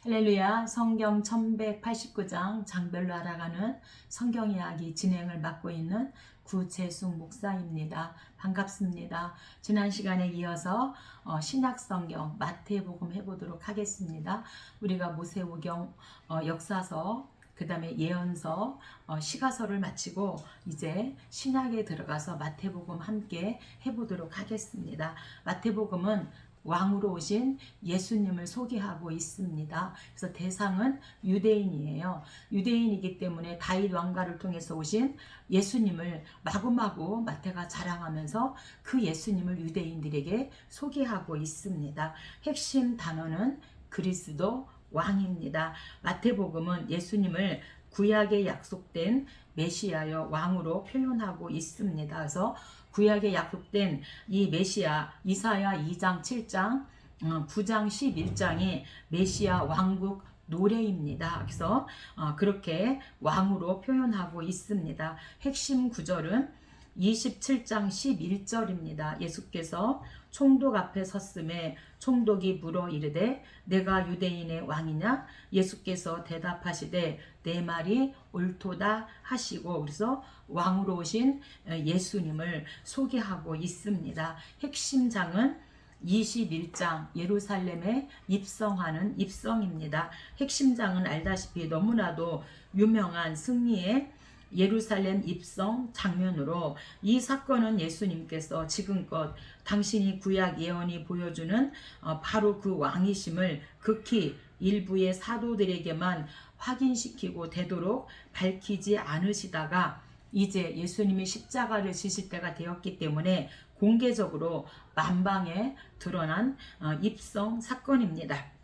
할렐루야. 성경 1189장 장별로 알아가는 성경 이야기 진행을 맡고 있는 구재숙 목사입니다. 반갑습니다. 지난 시간에 이어서 신약 성경 마태복음 해보도록 하겠습니다. 우리가 모세오경 역사서 그 다음에 예언서, 시가서를 마치고 이제 신약에 들어가서 마태복음 함께 해보도록 하겠습니다. 마태복음은 왕으로 오신 예수님을 소개하고 있습니다. 그래서 대상은 유대인이에요. 유대인이기 때문에 다윗 왕가를 통해서 오신 예수님을 마구마구 마태가 자랑하면서 그 예수님을 유대인들에게 소개하고 있습니다. 핵심 단어는 그리스도 왕입니다. 마태복음은 예수님을 구약에 약속된 메시아여 왕으로 표현하고 있습니다. 그래서 구약에 약속된 이 메시아 이사야 2장 7장 9장 11장이 메시아 왕국 노래입니다. 그래서 그렇게 왕으로 표현하고 있습니다. 핵심 구절은 27장 11절입니다. 예수께서 총독 앞에 섰음에 총독이 물어 이르되 내가 유대인의 왕이냐? 예수께서 대답하시되 내 말이 옳도다 하시고, 그래서 왕으로 오신 예수님을 소개하고 있습니다. 핵심장은 21장 예루살렘에 입성하는 입성입니다. 핵심장은 알다시피 너무나도 유명한 승리의 예루살렘 입성 장면으로, 이 사건은 예수님께서 지금껏 당신이 구약 예언이 보여주는 바로 그 왕이심을 극히 일부의 사도들에게만 확인시키고 되도록 밝히지 않으시다가 이제 예수님이 십자가를 지실 때가 되었기 때문에 공개적으로 만방에 드러난 입성 사건입니다.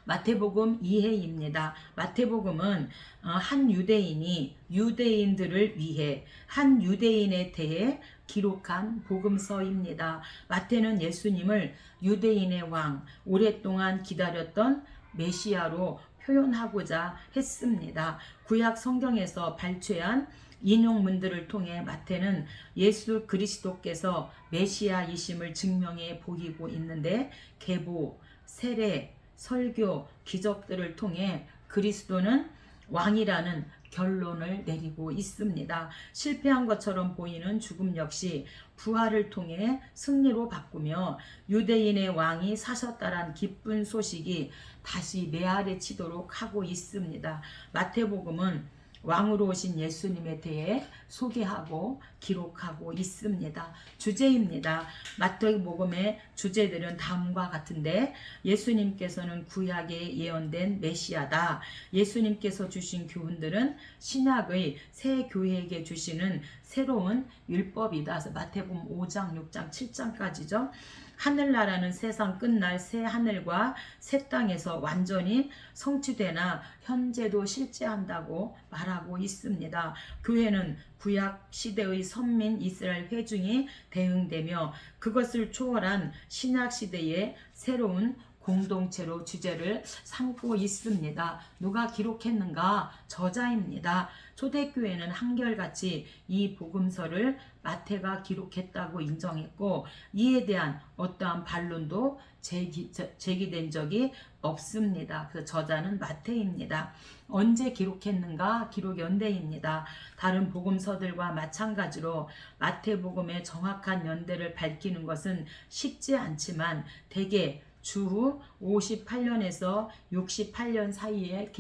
마태복음 2회입니다. 마태복음은 한 유대인이 유대인들을 위해 한 유대인에 대해 기록한 복음서입니다. 마태는 예수님을 유대인의 왕, 오랫동안 기다렸던 메시아로 표현하고자 했습니다. 구약 성경에서 발췌한 인용문들을 통해 마태는 예수 그리스도께서 메시아이심을 증명해 보이고 있는데, 계보, 세례, 설교, 기적들을 통해 그리스도는 왕이라는 결론을 내리고 있습니다. 실패한 것처럼 보이는 죽음 역시 부활을 통해 승리로 바꾸며 유대인의 왕이 사셨다란 기쁜 소식이 다시 메아리치도록 하고 있습니다. 마태복음은 왕으로 오신 예수님에 대해 소개하고 기록하고 있습니다. 주제입니다. 마태복음의 주제들은 다음과 같은데, 예수님께서는 구약에 예언된 메시아다. 예수님께서 주신 교훈들은 신약의 새 교회에게 주시는 새로운 율법이다. 그래서 마태복음 5장, 6장, 7장까지죠. 하늘나라는 세상 끝날 새 하늘과 새 땅에서 완전히 성취되나 현재도 실제한다고 말하고 있습니다. 교회는 구약 시대의 선민 이스라엘 회중이 대응되며 그것을 초월한 신약 시대의 새로운 공동체로 주제를 삼고 있습니다. 누가 기록했는가? 저자입니다. 초대교회는 한결같이 이 복음서를 마태가 기록했다고 인정했고, 이에 대한 어떠한 반론도 제기된 적이 없습니다. 그래서 저자는 마태입니다. 언제 기록했는가? 기록 연대입니다. 다른 복음서들과 마찬가지로 마태복음의 정확한 연대를 밝히는 것은 쉽지 않지만 대개 주후 58년에서 68년 사이에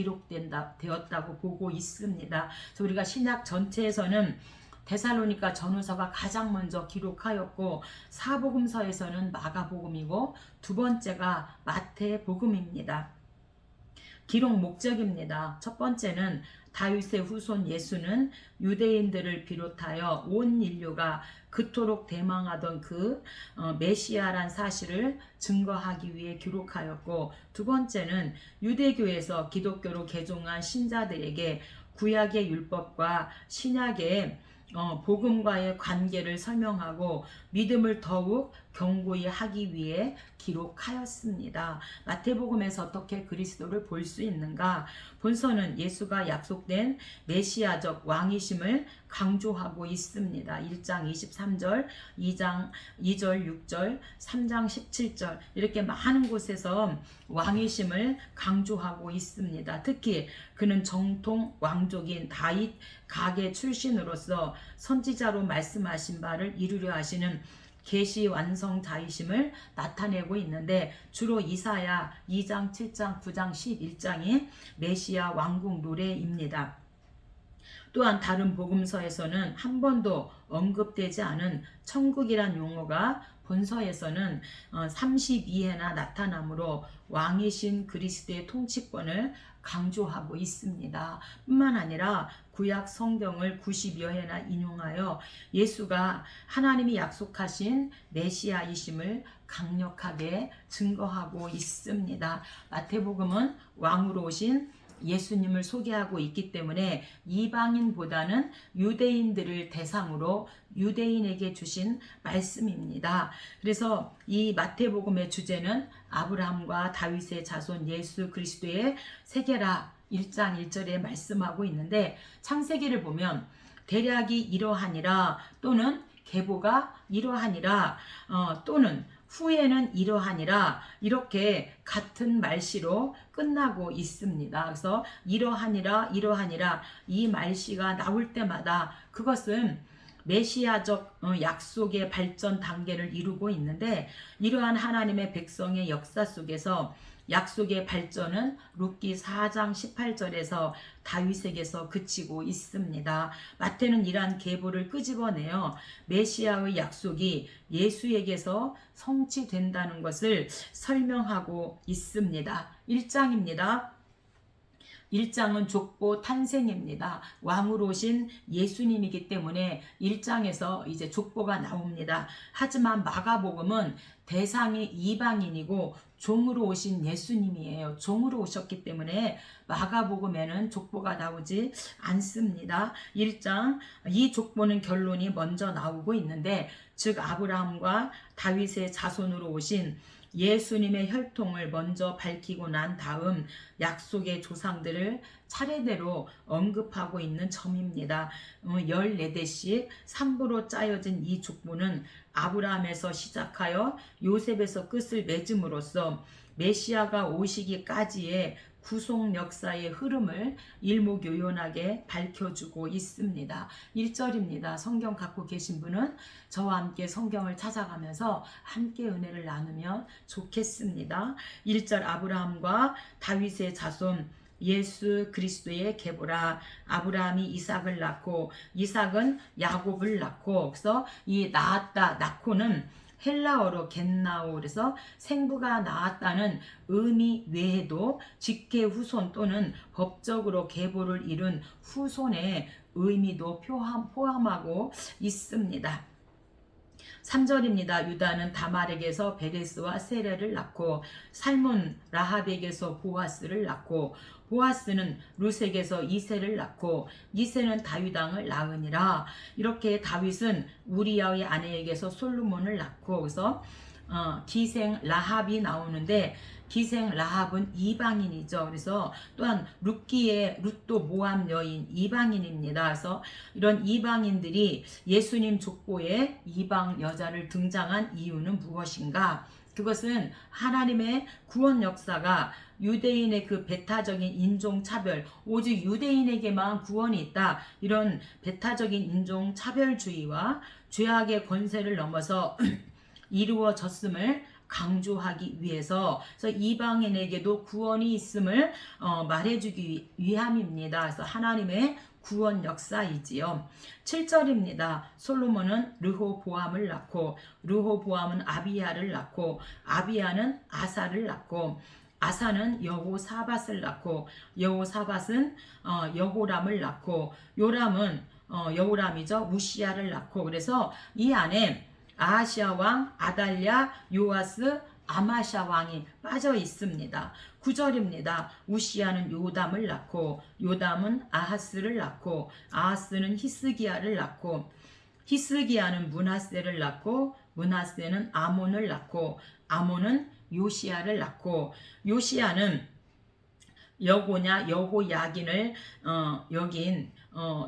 되었다고 보고 있습니다. 그래서 우리가 신약 전체에서는 데살로니가 전후서가 가장 먼저 기록하였고, 사복음서에서는 마가복음이고 두 번째가 마태복음입니다. 기록 목적입니다. 첫 번째는 다윗의 후손 예수는 유대인들을 비롯하여 온 인류가 그토록 대망하던 그 메시아란 사실을 증거하기 위해 기록하였고, 두 번째는 유대교에서 기독교로 개종한 신자들에게 구약의 율법과 신약의 복음과의 관계를 설명하고 믿음을 더욱 경고히 하기 위해 기록하였습니다. 마태복음에서 어떻게 그리스도를 볼 수 있는가? 본서는 예수가 약속된 메시아적 왕이심을 강조하고 있습니다. 1장 23절, 2장 2절 6절, 3장 17절 이렇게 많은 곳에서 왕이심을 강조하고 있습니다. 특히 그는 정통 왕족인 다윗 가계 출신으로서 선지자로 말씀하신 바를 이루려 하시는 계시 완성자이심을 나타내고 있는데, 주로 이사야 2장, 7장, 9장, 11장이 메시아 왕국 노래입니다. 또한 다른 복음서에서는 한 번도 언급되지 않은 천국이란 용어가 본서에서는 32회나 나타나므로 왕이신 그리스도의 통치권을 강조하고 있습니다. 뿐만 아니라 구약 성경을 90여 회나 인용하여 예수가 하나님이 약속하신 메시아이심을 강력하게 증거하고 있습니다. 마태복음은 왕으로 오신 예수님을 소개하고 있기 때문에 이방인보다는 유대인들을 대상으로 유대인에게 주신 말씀입니다. 그래서 이 마태복음의 주제는 아브라함과 다윗의 자손 예수 그리스도의 세계라 1장 1절에 말씀하고 있는데, 창세기를 보면 대략이 이러하니라 또는 계보가 이러하니라 또는 후에는 이러하니라 이렇게 같은 말씨로 끝나고 있습니다. 그래서 이러하니라 이러하니라 이 말씨가 나올 때마다 그것은 메시아적 약속의 발전 단계를 이루고 있는데, 이러한 하나님의 백성의 역사 속에서 약속의 발전은 룻기 4장 18절에서 다윗에게서 그치고 있습니다. 마태는 이러한 계보를 끄집어내어 메시아의 약속이 예수에게서 성취된다는 것을 설명하고 있습니다. 1장입니다. 1장은 족보 탄생입니다. 왕으로 오신 예수님이기 때문에 1장에서 이제 족보가 나옵니다. 하지만 마가복음은 대상이 이방인이고 종으로 오신 예수님이에요. 종으로 오셨기 때문에 마가복음에는 족보가 나오지 않습니다. 1장 이 족보는 결론이 먼저 나오고 있는데, 즉 아브라함과 다윗의 자손으로 오신 예수님의 혈통을 먼저 밝히고 난 다음 약속의 조상들을 차례대로 언급하고 있는 점입니다. 14대씩 3부로 짜여진 이 족보는 아브라함에서 시작하여 요셉에서 끝을 맺음으로써 메시아가 오시기까지의 구속 역사의 흐름을 일목요연하게 밝혀주고 있습니다. 1절입니다. 성경 갖고 계신 분은 저와 함께 성경을 찾아가면서 함께 은혜를 나누면 좋겠습니다. 1절 아브라함과 다윗의 자손 예수 그리스도의 계보라. 아브라함이 이삭을 낳고 이삭은 야곱을 낳고, 그래서 이 낳았다 낳고는 헬라어로 겟나오, 그래서 생부가 낳았다는 의미 외에도 직계 후손 또는 법적으로 계보를 이룬 후손의 의미도 포함하고 있습니다. 3절입니다. 유다는 다말에게서 베레스와 세레를 낳고 살몬 라합에게서 보아스를 낳고 보아스는 룻에게서 이세를 낳고 이세는 다윗 왕을 낳으니라. 이렇게 다윗은 우리야의 아내에게서 솔로몬을 낳고, 그래서 기생 라합이 나오는데 기생 라합은 이방인이죠. 그래서 또한 룻도 모압 여인 이방인입니다. 그래서 이런 이방인들이 예수님 족보에 이방 여자를 등장한 이유는 무엇인가? 그것은 하나님의 구원 역사가 유대인의 그 배타적인 인종차별, 오직 유대인에게만 구원이 있다, 이런 배타적인 인종차별주의와 죄악의 권세를 넘어서 이루어졌음을 강조하기 위해서, 그래서 이방인에게도 구원이 있음을 말해주기 위함입니다. 그래서 하나님의 구원 역사이지요. 7절입니다. 솔로몬은 르호보암을 낳고 르호보암은 아비야를 낳고 아비야는 아사를 낳고 아사는 여호사밧을 낳고 여호사밧은 여호람을 낳고 요람은 여호람이죠. 우시야를 낳고, 그래서 이 안에 아하시아 왕, 아달랴, 요아스, 아마샤 왕이 빠져 있습니다. 9절입니다. 우시야는 요담을 낳고 요담은 아하스를 낳고 아하스는 히스기야를 낳고 히스기야는 므낫세를 낳고 므낫세는 아몬을 낳고 아몬은 요시야를 낳고 요시야는 여고냐 여호야긴을 여긴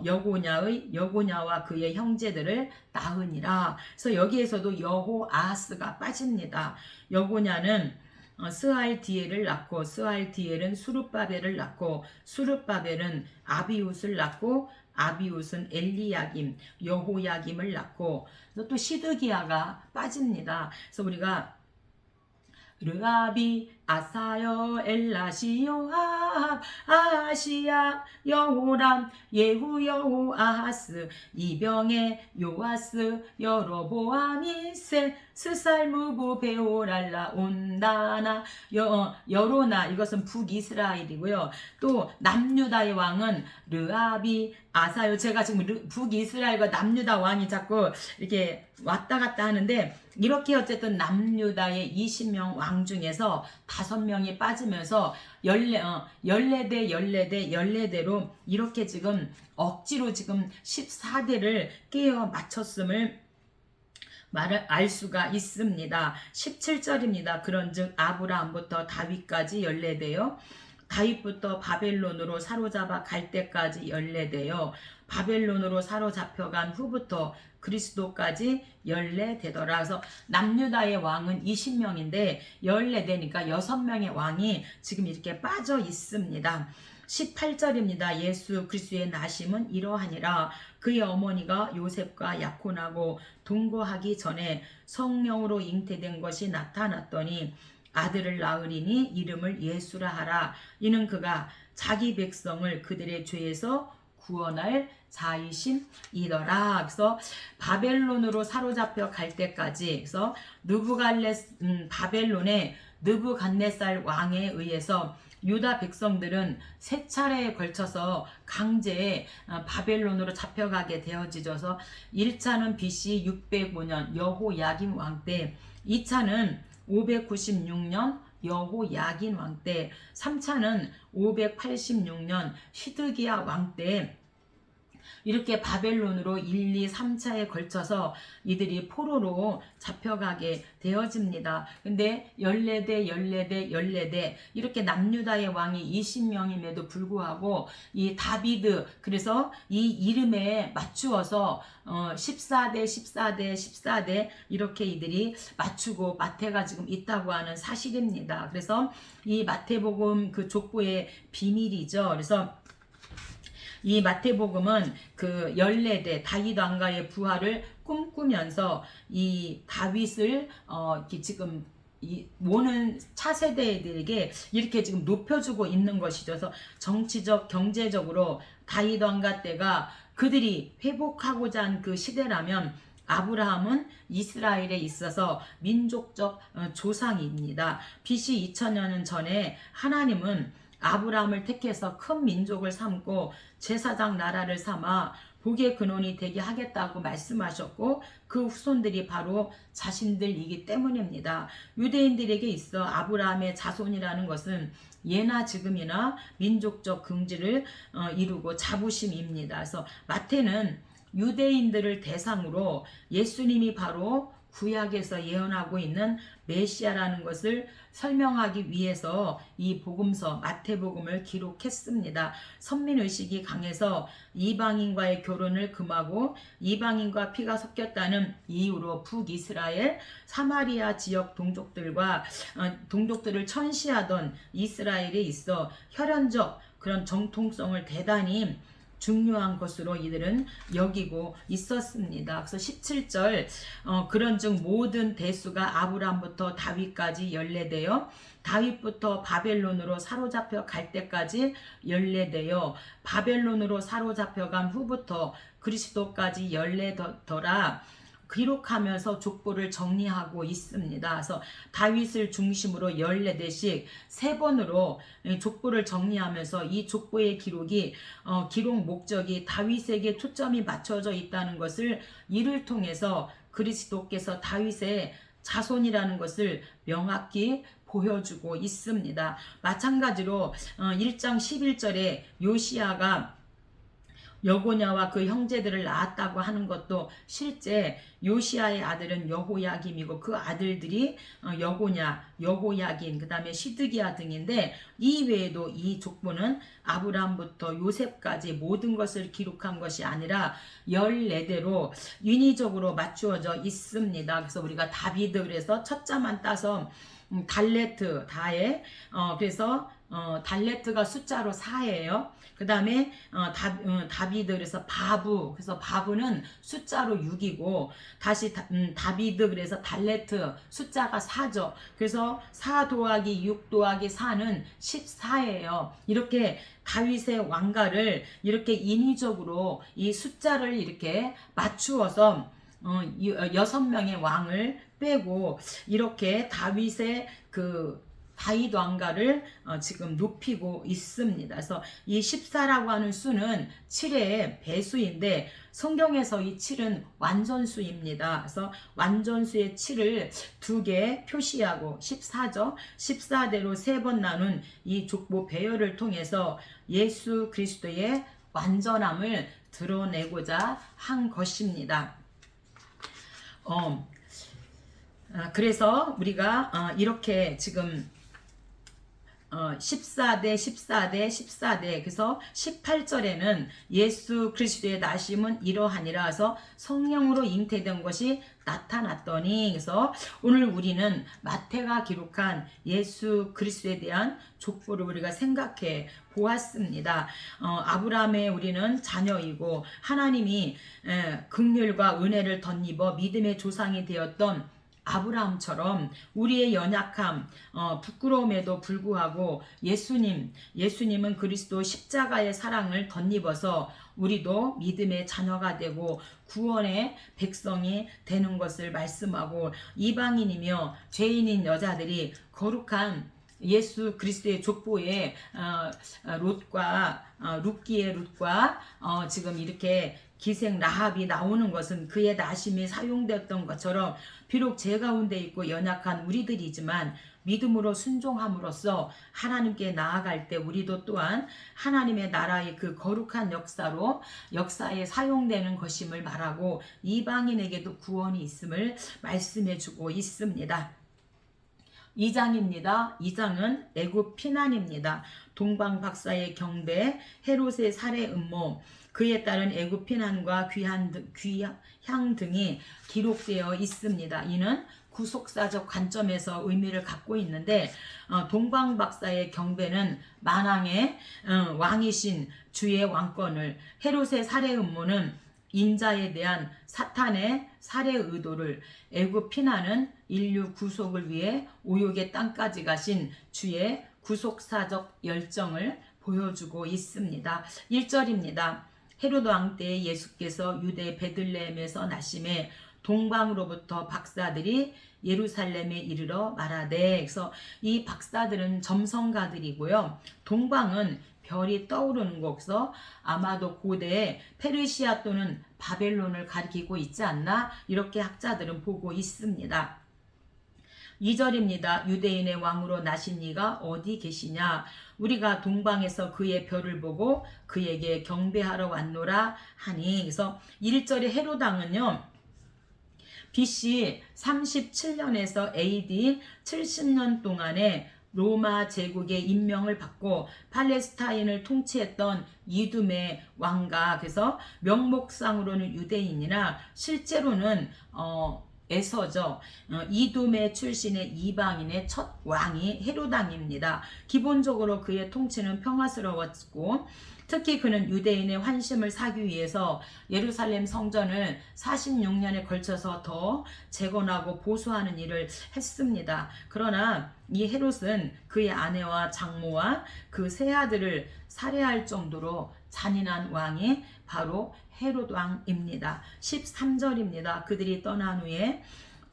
여고냐와 그의 형제들을 낳으니라. 그래서 여기에서도 여호아하스가 빠집니다. 여고냐는 스알디엘을 낳고 스알디엘은 수룹바벨을 낳고 수룹바벨은 아비웃을 낳고 아비웃은 엘리야김 여호야김을 낳고 또 시드기야가 빠집니다. 그래서 우리가 르아비 아사여 엘라시 요압 아시야 여호람 예후 여호아하스 이병에 요아스 여로보암이 세 스살무부 베오랄라 온다나 여로나 이것은 북이스라엘이고요. 또 남유다의 왕은 르아비 아사요. 제가 지금 북이스라엘과 남유다 왕이 자꾸 이렇게 왔다 갔다 하는데 이렇게 어쨌든 남유다의 20명 왕 중에서 5명이 빠지면서 14대로 이렇게 지금 억지로 지금 14대를 깨어 맞췄음을 말을 알 수가 있습니다. 17절입니다. 그런즉 아브라함부터 다윗까지 14대요. 다윗부터 바벨론으로 사로잡아 갈 때까지 14대요. 바벨론으로 사로잡혀간 후부터 그리스도까지 14대더라. 그래서 남유다의 왕은 20명인데 14대니까 6명의 왕이 지금 이렇게 빠져 있습니다. 18절입니다. 예수 그리스도의 나심은 이러하니라. 그의 어머니가 요셉과 약혼하고 동거하기 전에 성령으로 잉태된 것이 나타났더니 아들을 낳으리니 이름을 예수라 하라. 이는 그가 자기 백성을 그들의 죄에서 구원할 자이심이더라. 그래서 바벨론으로 사로잡혀 갈 때까지 그래서 바벨론의 느부갓네살 왕에 의해서 유다 백성들은 3차례에 걸쳐서 강제에 바벨론으로 잡혀가게 되어지셔서 1차는 BC 605년 여호야긴 왕 때, 2차는 596년 여호야긴 왕 때, 3차는 586년 시드기야 왕 때 이렇게 바벨론으로 1, 2, 3차에 걸쳐서 이들이 포로로 잡혀가게 되어집니다. 근데 14대 이렇게 남유다의 왕이 20명임에도 불구하고 이 다비드, 그래서 이 이름에 맞추어서 14대 이렇게 이들이 맞추고 마태가 지금 있다고 하는 사실입니다. 그래서 이 마태복음 그 족보의 비밀이죠. 그래서 이 마태복음은 그 14대 다윗 왕가의 부활을 꿈꾸면서 이 다윗을 이렇게 지금 이 모는 차세대들에게 이렇게 지금 높여주고 있는 것이죠. 그래서 정치적, 경제적으로 다윗 왕가 때가 그들이 회복하고자 한 그 시대라면 아브라함은 이스라엘에 있어서 민족적 조상입니다. BC 2000년 전에 하나님은 아브라함을 택해서 큰 민족을 삼고 제사장 나라를 삼아 복의 근원이 되게 하겠다고 말씀하셨고 그 후손들이 바로 자신들이기 때문입니다. 유대인들에게 있어 아브라함의 자손이라는 것은 예나 지금이나 민족적 긍지를 이루고 자부심입니다. 그래서 마태는 유대인들을 대상으로 예수님이 바로 구약에서 예언하고 있는 메시아라는 것을 설명하기 위해서 이 복음서 마태복음을 기록했습니다. 선민의식이 강해서 이방인과의 결혼을 금하고 이방인과 피가 섞였다는 이유로 북이스라엘 사마리아 지역 동족들을 천시하던 이스라엘에 있어 혈연적 그런 정통성을 대단히 중요한 것으로 이들은 여기고 있었습니다. 그래서 17절 그런즉 모든 대수가 아브람부터 다윗까지 14대요. 다윗부터 바벨론으로 사로잡혀 갈 때까지 14대요. 바벨론으로 사로잡혀간 후부터 그리스도까지 14더라. 기록하면서 족보를 정리하고 있습니다. 그래서 다윗을 중심으로 14대씩 3번으로 족보를 정리하면서 이 족보의 기록이 기록 목적이 다윗에게 초점이 맞춰져 있다는 것을 이를 통해서 그리스도께서 다윗의 자손이라는 것을 명확히 보여주고 있습니다. 마찬가지로 1장 11절에 요시야가 여고냐와 그 형제들을 낳았다고 하는 것도 실제 요시아의 아들은 여호야김이고 그 아들들이 여고냐, 여호야긴, 그 다음에 시드기야 등인데, 이 외에도 이 족보는 아브라함부터 요셉까지 모든 것을 기록한 것이 아니라 14대로 인위적으로 맞추어져 있습니다. 그래서 우리가 다비드, 그래서 첫자만 따서 달레트 다에, 그래서 달레트가 숫자로 4예요. 그 다음에 다비드, 그래서 바부, 그래서 바부는 숫자로 6이고, 다시 다비드, 그래서 달레트 숫자가 4죠. 그래서 4 더하기 6 더하기 4는 14예요. 이렇게 다윗의 왕가를 이렇게 인위적으로 이 숫자를 이렇게 맞추어서 6명의 왕을 빼고 이렇게 다윗의 그 다윗 왕가를 지금 높이고 있습니다. 그래서 이 14라고 하는 수는 7의 배수인데, 성경에서 이 7은 완전수입니다. 그래서 완전수의 7을 2개 표시하고 14죠. 14대로 3번 나눈 이 족보 배열을 통해서 예수 그리스도의 완전함을 드러내고자 한 것입니다. 그래서 우리가 이렇게 지금 14대 14대 14대, 그래서 18절에는 예수 그리스도의 나심은 이러하니라 해서 성령으로 잉태된 것이 나타났더니, 그래서 오늘 우리는 마태가 기록한 예수 그리스도에 대한 족보를 우리가 생각해 보았습니다. 아브라함의 우리는 자녀이고, 하나님이 긍휼과 은혜를 덧입어 믿음의 조상이 되었던 아브라함처럼 우리의 연약함, 부끄러움에도 불구하고 예수님은 그리스도 십자가의 사랑을 덧입어서 우리도 믿음의 자녀가 되고 구원의 백성이 되는 것을 말씀하고, 이방인이며 죄인인 여자들이 거룩한 예수 그리스도의 족보에 롯과 룻기의 룻과 지금 이렇게 기생 라합이 나오는 것은 그의 나심이 사용되었던 것처럼, 비록 죄 가운데 있고 연약한 우리들이지만 믿음으로 순종함으로써 하나님께 나아갈 때 우리도 또한 하나님의 나라의 그 거룩한 역사에 사용되는 것임을 말하고, 이방인에게도 구원이 있음을 말씀해 주고 있습니다. 2장입니다. 2장은 애굽 피난입니다. 동방 박사의 경배, 헤롯의 살해 음모, 그에 따른 애굽 피난과 귀향 등이 기록되어 있습니다. 이는 구속사적 관점에서 의미를 갖고 있는데, 동방 박사의 경배는 만왕의 왕이신 주의 왕권을, 헤롯의 살해 음모는 인자에 대한 사탄의 살해 의도를, 애굽 피난은 인류 구속을 위해 오욕의 땅까지 가신 주의 구속사적 열정을 보여주고 있습니다. 1절입니다. 헤롯 왕 때 예수께서 유대 베들레헴에서 나심에 동방으로부터 박사들이 예루살렘에 이르러 말하되, 그래서 이 박사들은 점성가들이고요. 동방은 별이 떠오르는 곳에서 아마도 고대에 페르시아 또는 바벨론을 가리키고 있지 않나, 이렇게 학자들은 보고 있습니다. 2절입니다. 유대인의 왕으로 나신 이가 어디 계시냐? 우리가 동방에서 그의 별을 보고 그에게 경배하러 왔노라 하니. 그래서 1절의 헤롯 왕은요, BC 37년에서 AD 70년 동안에 로마 제국의 임명을 받고 팔레스타인을 통치했던 이둠의 왕가, 그래서 명목상으로는 유대인이나 실제로는 에서죠. 이둠의 출신의 이방인의 첫 왕이 헤롯 왕입니다. 기본적으로 그의 통치는 평화스러웠고, 특히 그는 유대인의 환심을 사기 위해서 예루살렘 성전을 46년에 걸쳐서 더 재건하고 보수하는 일을 했습니다. 그러나 이 헤롯은 그의 아내와 장모와 그 세 아들을 살해할 정도로 잔인한 왕이 바로 헤롯 왕입니다. 13절입니다. 그들이 떠난 후에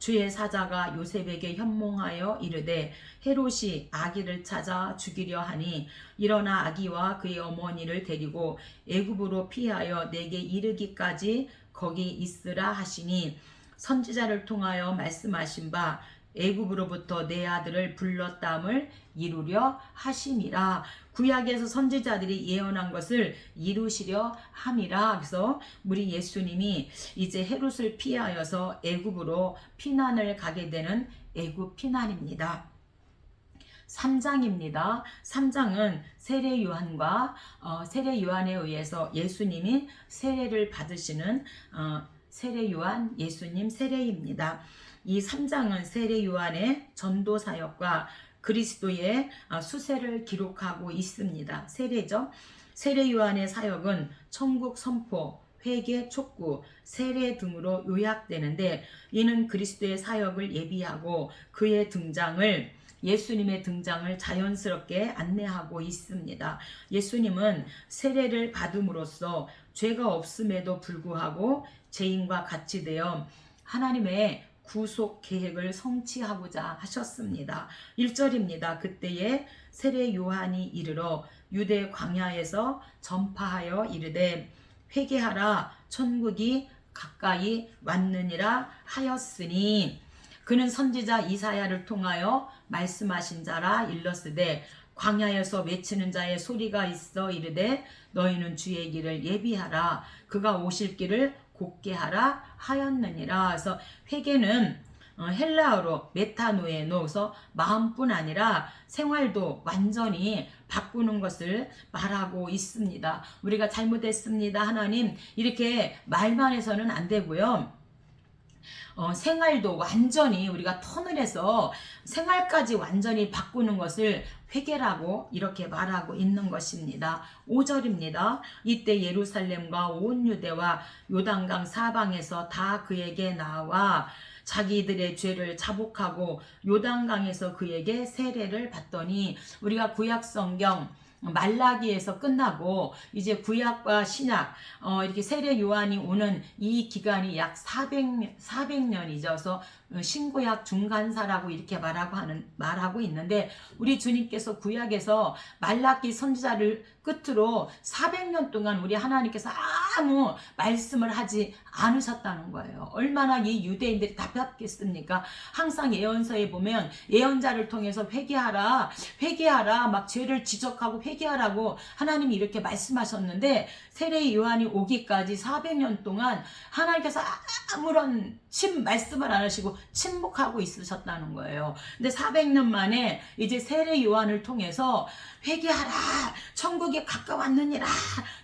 주의 사자가 요셉에게 현몽하여 이르되, 헤롯이 아기를 찾아 죽이려 하니 일어나 아기와 그의 어머니를 데리고 애굽으로 피하여 내게 이르기까지 거기 있으라 하시니, 선지자를 통하여 말씀하신 바 애굽으로부터 내 아들을 불렀담을 이루려 하심이라. 구약에서 선지자들이 예언한 것을 이루시려 함이라. 그래서 우리 예수님이 이제 헤롯을 피하여서 애굽으로 피난을 가게 되는 애굽 피난입니다. 3장입니다. 3장은 세례 요한과 세례 요한에 의해서 예수님이 세례를 받으시는 세례 요한 예수님 세례입니다. 이 3장은 세례 요한의 전도 사역과 그리스도의 수세를 기록하고 있습니다. 세례죠. 세례 요한의 사역은 천국 선포, 회개 촉구, 세례 등으로 요약되는데, 이는 그리스도의 사역을 예비하고 그의 등장을, 예수님의 등장을 자연스럽게 안내하고 있습니다. 예수님은 세례를 받음으로써 죄가 없음에도 불구하고 죄인과 같이 되어 하나님의 구속 계획을 성취하고자 하셨습니다. 1절입니다. 그때에 세례 요한이 이르러 유대 광야에서 전파하여 이르되 회개하라 천국이 가까이 왔느니라 하였으니, 그는 선지자 이사야를 통하여 말씀하신 자라. 일렀으되 광야에서 외치는 자의 소리가 있어 이르되 너희는 주의 길을 예비하라 그가 오실 길을 곧게 하라 하였느니라. 그래서 회개는 헬라어로 메타노에노서 마음뿐 아니라 생활도 완전히 바꾸는 것을 말하고 있습니다. 우리가 잘못했습니다 하나님 이렇게 말만 해서는 안 되고요. 생활도 완전히 우리가 턴을 해서 생활까지 완전히 바꾸는 것을 회개라고 이렇게 말하고 있는 것입니다. 5절입니다. 이때 예루살렘과 온 유대와 요단강 사방에서 다 그에게 나와 자기들의 죄를 자복하고 요단강에서 그에게 세례를 받더니, 우리가 구약 성경 말라기에서 끝나고 이제 구약과 신약 이렇게 세례 요한이 오는 이 기간이 약 400년이죠. 그래서 신구약 중간사라고 이렇게 말하고 있는데, 우리 주님께서 구약에서 말라기 선지자를 끝으로 400년 동안 우리 하나님께서 아무 말씀을 하지 않으셨다는 거예요. 얼마나 이 유대인들이 답답했습니까? 항상 예언서에 보면 예언자를 통해서 회개하라 막 죄를 지적하고 회개하라고 하나님이 이렇게 말씀하셨는데, 세례 요한이 오기까지 400년 동안 하나님께서 아무런 말씀을 안 하시고 침묵하고 있으셨다는 거예요. 근데 400년 만에 이제 세례 요한을 통해서 회개하라 천국에 가까웠느니라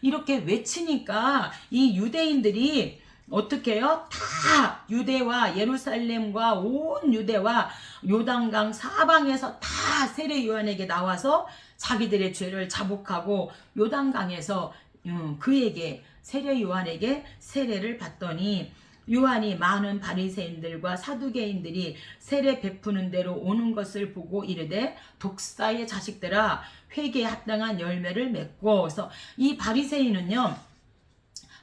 이렇게 외치니까 이 유대인들이 어떻게 해요? 다 유대와 예루살렘과 온 유대와 요단강 사방에서 다 세례 요한에게 나와서 자기들의 죄를 자복하고 요단강에서 그에게 세례 요한에게 세례를 받더니, 요한이 많은 바리새인들과 사두개인들이 세례 베푸는 대로 오는 것을 보고 이르되 독사의 자식들아 회개에 합당한 열매를 맺고. 그래서 이 바리새인은요,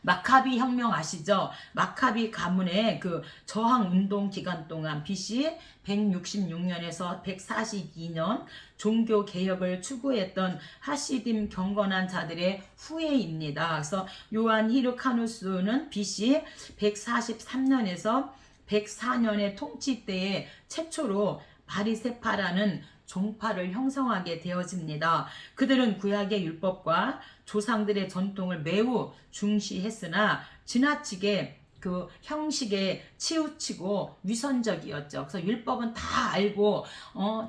마카비 혁명 아시죠? 마카비 가문의 그 저항 운동 기간 동안 BC 166년에서 142년 종교 개혁을 추구했던 하시딤 경건한 자들의 후예입니다. 그래서 요한 히르카누스는 BC 143년에서 104년의 통치 때에 최초로 바리세파라는 종파를 형성하게 되어집니다. 그들은 구약의 율법과 조상들의 전통을 매우 중시했으나 지나치게 그 형식에 치우치고 위선적이었죠. 그래서 율법은 다 알고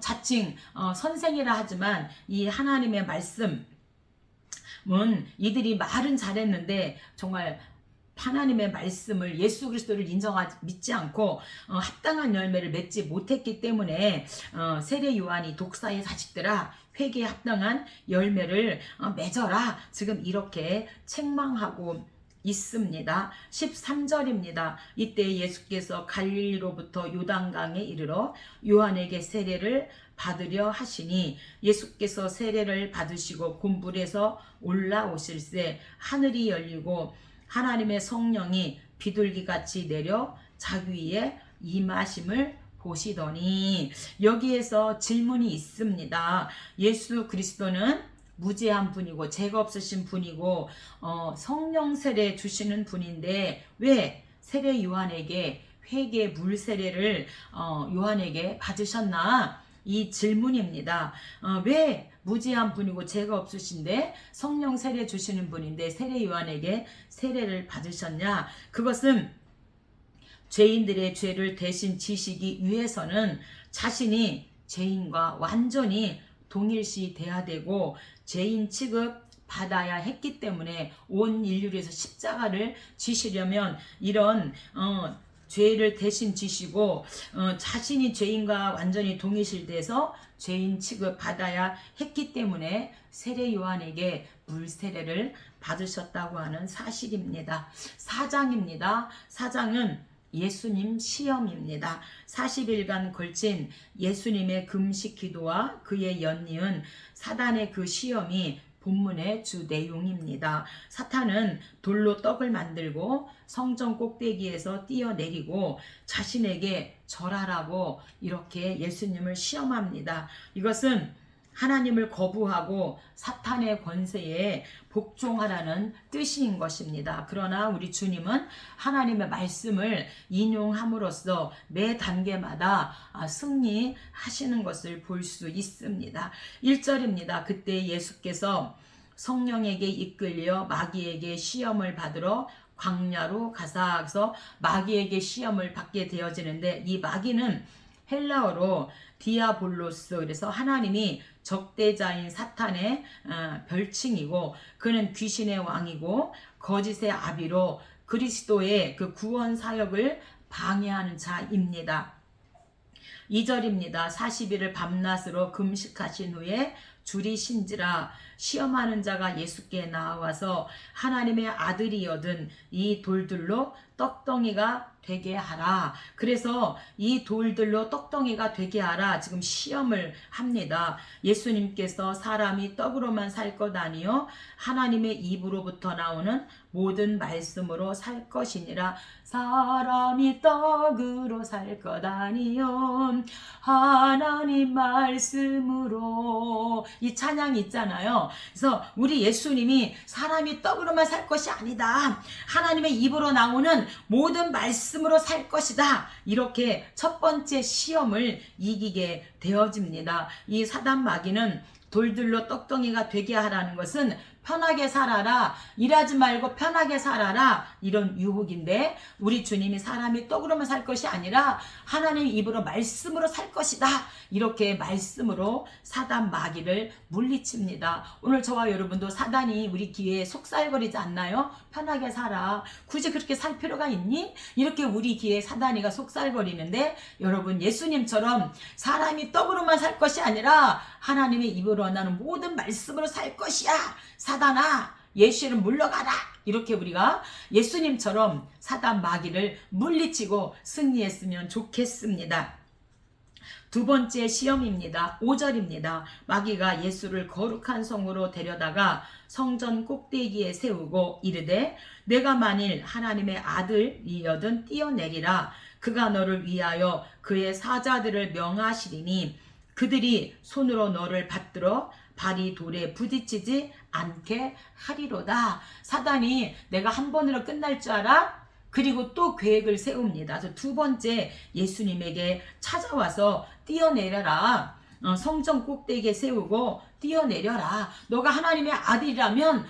자칭 선생이라 하지만 이 하나님의 말씀은 이들이 말은 잘했는데 정말 하나님의 말씀을, 예수 그리스도를 믿지 않고 합당한 열매를 맺지 못했기 때문에 세례 요한이 독사의 자식들아 회개에 합당한 열매를 맺어라 지금 이렇게 책망하고 있습니다. 13절입니다. 이때 예수께서 갈릴리로부터 요단강에 이르러 요한에게 세례를 받으려 하시니, 예수께서 세례를 받으시고 곤불에서 올라오실새 하늘이 열리고 하나님의 성령이 비둘기같이 내려 자기 위에 임하심을 보시더니, 여기에서 질문이 있습니다. 예수 그리스도는 무죄한 분이고 죄가 없으신 분이고 성령 세례 주시는 분인데 왜 세례 요한에게 회개 물 세례를 요한에게 받으셨나? 이 질문입니다. 왜 무지한 분이고 죄가 없으신데 성령 세례 주시는 분인데 세례 요한에게 세례를 받으셨냐? 그것은 죄인들의 죄를 대신 지시기 위해서는 자신이 죄인과 완전히 동일시 돼야 되고 죄인 취급 받아야 했기 때문에 온 인류를 위해서 십자가를 지시려면 이런 죄를 대신 지시고 자신이 죄인과 완전히 동일시돼서 죄인 취급 받아야 했기 때문에 세례 요한에게 물 세례를 받으셨다고 하는 사실입니다. 사장입니다. 사장은 예수님 시험입니다. 40일간 걸친 예수님의 금식 기도와 그의 연이은 사단의 그 시험이 본문의 주 내용입니다. 사탄은 돌로 떡을 만들고 성전 꼭대기에서 뛰어내리고 자신에게 절하라고 이렇게 예수님을 시험합니다. 이것은 하나님을 거부하고 사탄의 권세에 복종하라는 뜻인 것입니다. 그러나 우리 주님은 하나님의 말씀을 인용함으로써 매 단계마다 승리하시는 것을 볼 수 있습니다. 1절입니다. 그때 예수께서 성령에게 이끌려 마귀에게 시험을 받으러 광야로 가서 마귀에게 시험을 받게 되어지는데 이 마귀는 헬라어로 디아볼로스, 그래서 하나님이 적대자인 사탄의 별칭이고 그는 귀신의 왕이고 거짓의 아비로 그리스도의 그 구원 사역을 방해하는 자입니다. 2절입니다. 40일을 밤낮으로 금식하신 후에 줄이신지라 시험하는 자가 예수께 나와서 하나님의 아들이여든 이 돌들로 떡덩이가 되게 하라. 그래서 이 돌들로 떡덩이가 되게 하라. 지금 시험을 합니다. 예수님께서 사람이 떡으로만 살 것 아니요 하나님의 입으로부터 나오는 모든 말씀으로 살 것이니라. 사람이 떡으로 살 것 아니요 하나님 말씀으로. 이 찬양이 있잖아요. 그래서 우리 예수님이 사람이 떡으로만 살 것이 아니다. 하나님의 입으로 나오는 모든 말씀으로 살 것이다. 이렇게 첫 번째 시험을 이기게 되어집니다. 이 사단 마귀는 돌들로 떡덩이가 되게 하라는 것은 편하게 살아라, 일하지 말고 편하게 살아라, 이런 유혹인데 우리 주님이 사람이 떡으로만 살 것이 아니라 하나님 입으로 말씀으로 살 것이다. 이렇게 말씀으로 사단 마귀를 물리칩니다. 오늘 저와 여러분도 사단이 우리 귀에 속살거리지 않나요? 편하게 살아. 굳이 그렇게 살 필요가 있니? 이렇게 우리 귀에 사단이가 속살거리는데 여러분, 예수님처럼 사람이 떡으로만 살 것이 아니라 하나님의 입으로 나는 모든 말씀으로 살 것이야. 사단아, 예수를 물러가라. 이렇게 우리가 예수님처럼 사단 마귀를 물리치고 승리했으면 좋겠습니다. 두 번째 시험입니다. 5절입니다. 마귀가 예수를 거룩한 성으로 데려다가 성전 꼭대기에 세우고 이르되 내가 만일 하나님의 아들이여든 뛰어내리라. 그가 너를 위하여 그의 사자들을 명하시리니 그들이 손으로 너를 받들어 발이 돌에 부딪히지 않게 하리로다. 사단이 내가 한 번으로 끝날 줄 알아? 그리고 또 계획을 세웁니다. 그래서 두 번째 예수님에게 찾아와서 뛰어내려라. 성전 꼭대기에 세우고 뛰어내려라. 너가 하나님의 아들이라면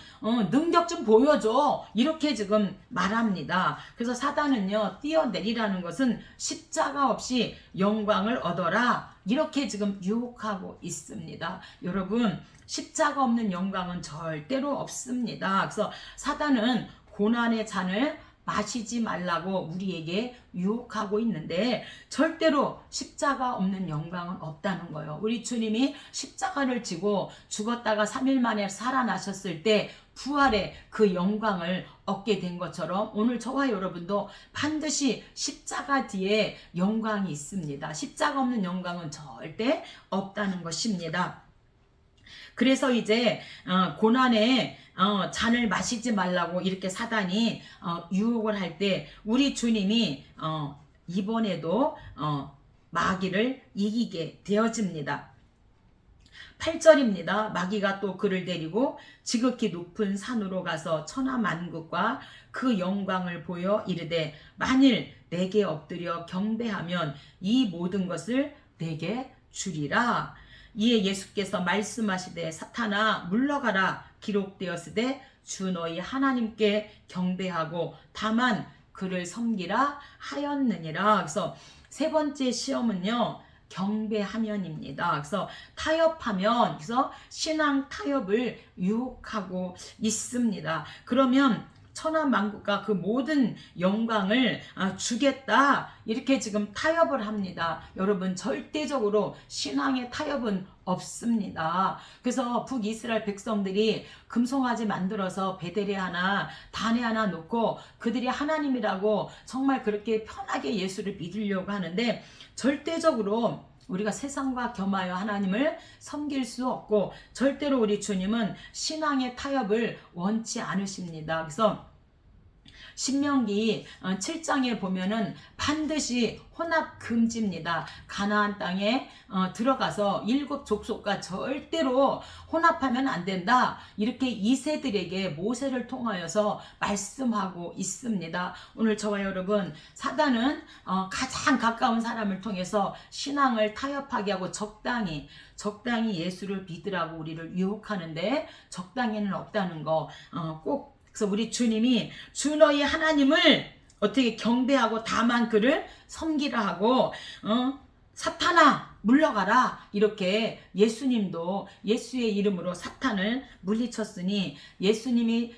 능력 좀 보여줘. 이렇게 지금 말합니다. 그래서 사단은요, 뛰어내리라는 것은 십자가 없이 영광을 얻어라. 이렇게 지금 유혹하고 있습니다. 여러분, 십자가 없는 영광은 절대로 없습니다. 그래서 사단은 고난의 잔을 마시지 말라고 우리에게 유혹하고 있는데 절대로 십자가 없는 영광은 없다는 거예요. 우리 주님이 십자가를 지고 죽었다가 3일 만에 살아나셨을 때 부활의 그 영광을 얻게 된 것처럼 오늘 저와 여러분도 반드시 십자가 뒤에 영광이 있습니다. 십자가 없는 영광은 절대 없다는 것입니다. 그래서 이제 고난의 잔을 마시지 말라고 이렇게 사단이 유혹을 할 때 우리 주님이 이번에도 마귀를 이기게 되어집니다. 8절입니다. 마귀가 또 그를 데리고 지극히 높은 산으로 가서 천하만국과 그 영광을 보여 이르되 만일 내게 엎드려 경배하면 이 모든 것을 내게 주리라. 이에 예수께서 말씀하시되 사탄아 물러가라 기록되었으되 주 너희 하나님께 경배하고 다만 그를 섬기라 하였느니라. 그래서 세 번째 시험은요, 경배하면입니다. 그래서 타협하면, 그래서 신앙 타협을 유혹하고 있습니다. 그러면 천하만국과 그 모든 영광을 주겠다, 이렇게 지금 타협을 합니다. 여러분, 절대적으로 신앙의 타협은 없습니다. 그래서 북이스라엘 백성들이 금송아지 만들어서 베델에 하나 단에 하나 놓고 그들이 하나님이라고 정말 그렇게 편하게 예수를 믿으려고 하는데, 절대적으로 우리가 세상과 겸하여 하나님을 섬길 수 없고, 절대로 우리 주님은 신앙의 타협을 원치 않으십니다. 그래서 신명기 7장에 보면은 반드시 혼합 금지입니다. 가나안 땅에 들어가서 7족속과 절대로 혼합하면 안 된다, 이렇게 이세들에게 모세를 통하여서 말씀하고 있습니다. 오늘 저와 여러분, 사단은 가장 가까운 사람을 통해서 신앙을 타협하게 하고 적당히 예수를 믿으라고 우리를 유혹하는데, 적당히는 없다는 거 꼭. 그래서 우리 주님이 주 너희 하나님을 어떻게 경배하고 다만 그를 섬기라 하고, 사탄아 물러가라, 이렇게 예수님도 예수의 이름으로 사탄을 물리쳤으니, 예수님이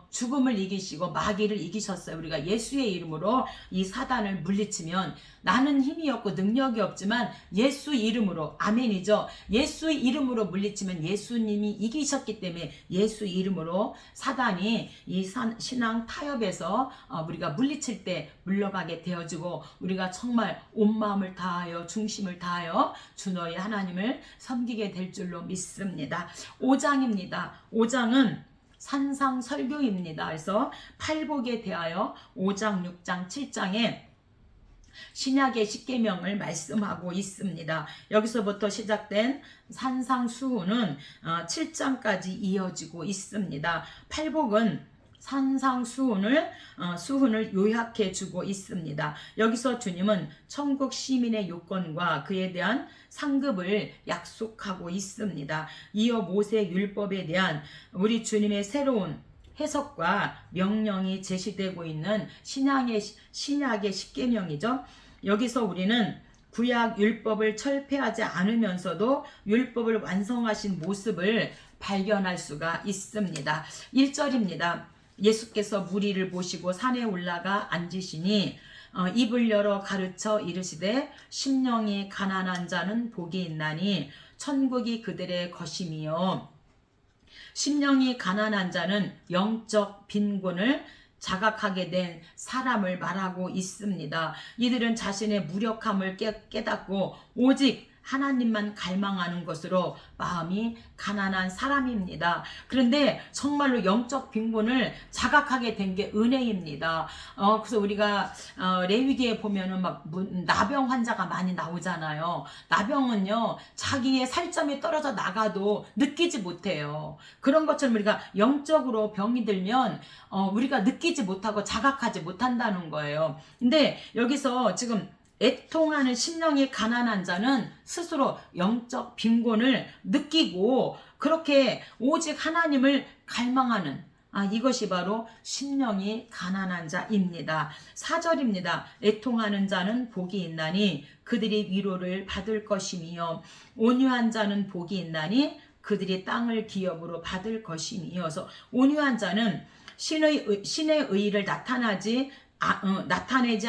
죽음을 이기시고 마귀를 이기셨어요. 우리가 예수의 이름으로 이 사단을 물리치면, 나는 힘이 없고 능력이 없지만 예수 이름으로, 아멘이죠. 예수 이름으로 물리치면 예수님이 이기셨기 때문에 예수 이름으로 사단이 이 신앙 타협에서 우리가 물리칠 때 물러가게 되어지고, 우리가 정말 온 마음을 다하여 중심을 다하여 주 너희 하나님을 섬기게 될 줄로 믿습니다. 5장입니다. 5장은 산상설교입니다. 그래서 팔복에 대하여 5장, 6장, 7장에 신약의 십계명을 말씀하고 있습니다. 여기서부터 시작된 산상수훈은 7장까지 이어지고 있습니다. 팔복은 산상수훈을 요약해 주고 있습니다. 여기서 주님은 천국 시민의 요건과 그에 대한 상급을 약속하고 있습니다. 이어 모세 율법에 대한 우리 주님의 새로운 해석과 명령이 제시되고 있는 신약의 십계명이죠. 여기서 우리는 구약 율법을 철폐하지 않으면서도 율법을 완성하신 모습을 발견할 수가 있습니다. 1절입니다. 예수께서 무리를 보시고 산에 올라가 앉으시니 입을 열어 가르쳐 이르시되 심령이 가난한 자는 복이 있나니 천국이 그들의 것임이요. 심령이 가난한 자는 영적 빈곤을 자각하게 된 사람을 말하고 있습니다. 이들은 자신의 무력함을 깨닫고 오직 하나님만 갈망하는 것으로 마음이 가난한 사람입니다. 그런데 정말로 영적 빈곤을 자각하게 된 게 은혜입니다. 그래서 우리가 레위기에 보면은 막 나병 환자가 많이 나오잖아요. 나병은요, 자기의 살점이 떨어져 나가도 느끼지 못해요. 그런 것처럼 우리가 영적으로 병이 들면 우리가 느끼지 못하고 자각하지 못한다는 거예요. 근데 여기서 지금 애통하는 심령이 가난한 자는 스스로 영적 빈곤을 느끼고 그렇게 오직 하나님을 갈망하는, 이것이 바로 심령이 가난한 자입니다. 4절입니다. 애통하는 자는 복이 있나니 그들이 위로를 받을 것이며 온유한 자는 복이 있나니 그들이 땅을 기업으로 받을 것이며서, 온유한 자는 신의 의의를 나타내지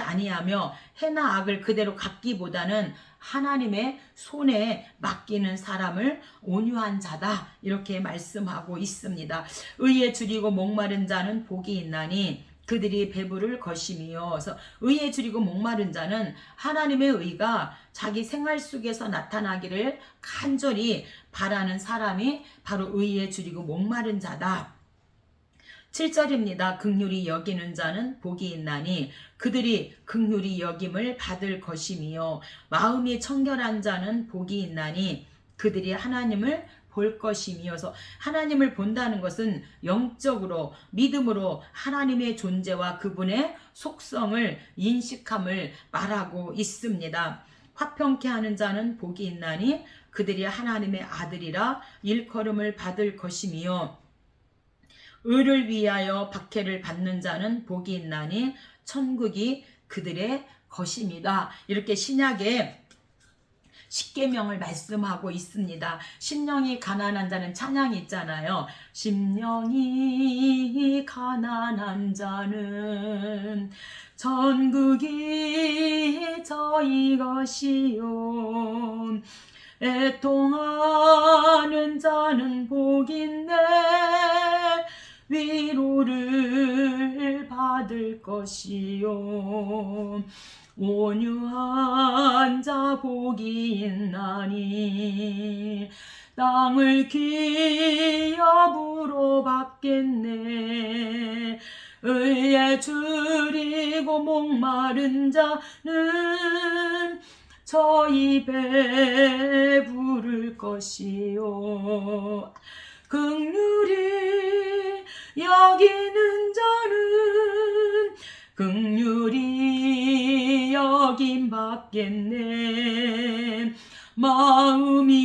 아니하며 해나 악을 그대로 갚기보다는 하나님의 손에 맡기는 사람을 온유한 자다, 이렇게 말씀하고 있습니다. 의에 줄이고 목마른 자는 복이 있나니 그들이 배부를 것이며, 그래서 의에 줄이고 목마른 자는 하나님의 의가 자기 생활 속에서 나타나기를 간절히 바라는 사람이 바로 의에 줄이고 목마른 자다. 7절입니다. 긍휼히 여기는 자는 복이 있나니 그들이 긍휼히 여김을 받을 것이며 마음이 청결한 자는 복이 있나니 그들이 하나님을 볼 것임이어서 하나님을 본다는 것은 영적으로 믿음으로 하나님의 존재와 그분의 속성을 인식함을 말하고 있습니다. 화평케 하는 자는 복이 있나니 그들이 하나님의 아들이라 일컬음을 받을 것이며 의를 위하여 박해를 받는 자는 복이 있나니 천국이 그들의 것입니다. 이렇게 신약에 십계명을 말씀하고 있습니다. 심령이 가난한 자는 찬양이 있잖아요. 심령이 가난한 자는 천국이 저희 것이요 애통하는 자는 복있네 위로를 받을 것이요 온유한 자 복이 있나니 땅을 기업으로 받겠네 의에 줄이고 목마른 자는 저희 배부를 것이요 긍휼히 여기는 자는 긍휼히 여김 받겠네 마음이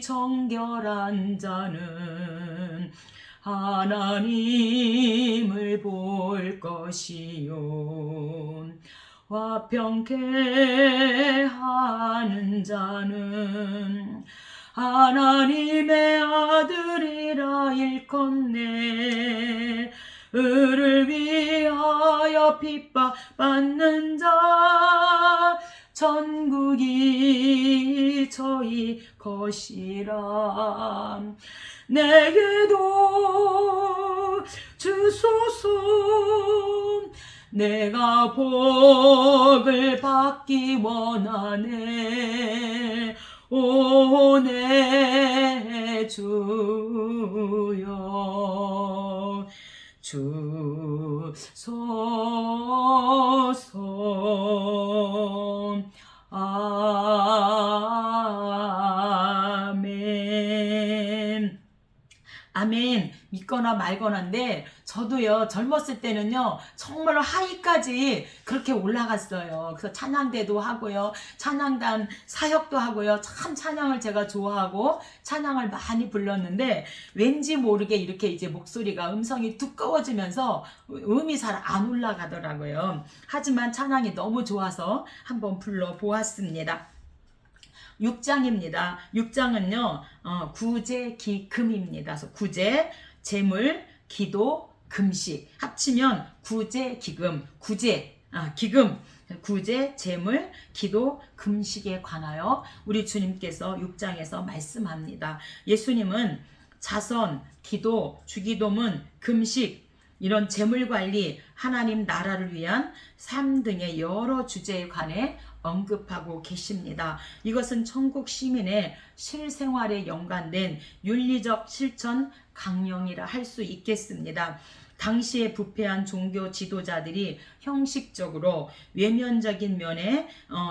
정결한 자는 하나님을 볼 것이요 화평케 하는 자는 하나님의 아들이라 일컫네 의를 위하여 핍박받는 자 천국이 저희 것이라 내게도 주소서 내가 복을 받기 원하네 오 내 주여 주소서 아멘 아멘 믿거나 말거나인데 저도요 젊었을 때는요 정말로 하이까지 그렇게 올라갔어요. 그래서 찬양대도 하고요 찬양단 사역도 하고요 참 찬양을 제가 좋아하고 찬양을 많이 불렀는데 왠지 모르게 이렇게 이제 목소리가 음성이 두꺼워지면서 음이 잘 안 올라가더라고요. 하지만 찬양이 너무 좋아서 한번 불러보았습니다. 6장입니다. 6장은요 구제 기금입니다. 그래서 구제, 재물, 기도, 금식 합치면 구제 기금, 기금, 구제, 재물, 기도, 금식에 관하여 우리 주님께서 6장에서 말씀합니다. 예수님은 자선, 기도, 주기도문, 금식 이런 재물관리, 하나님 나라를 위한 삶 등의 여러 주제에 관해 언급하고 계십니다. 이것은 천국 시민의 실생활에 연관된 윤리적 실천 강령이라 할 수 있겠습니다. 당시에 부패한 종교 지도자들이 형식적으로 외면적인 면에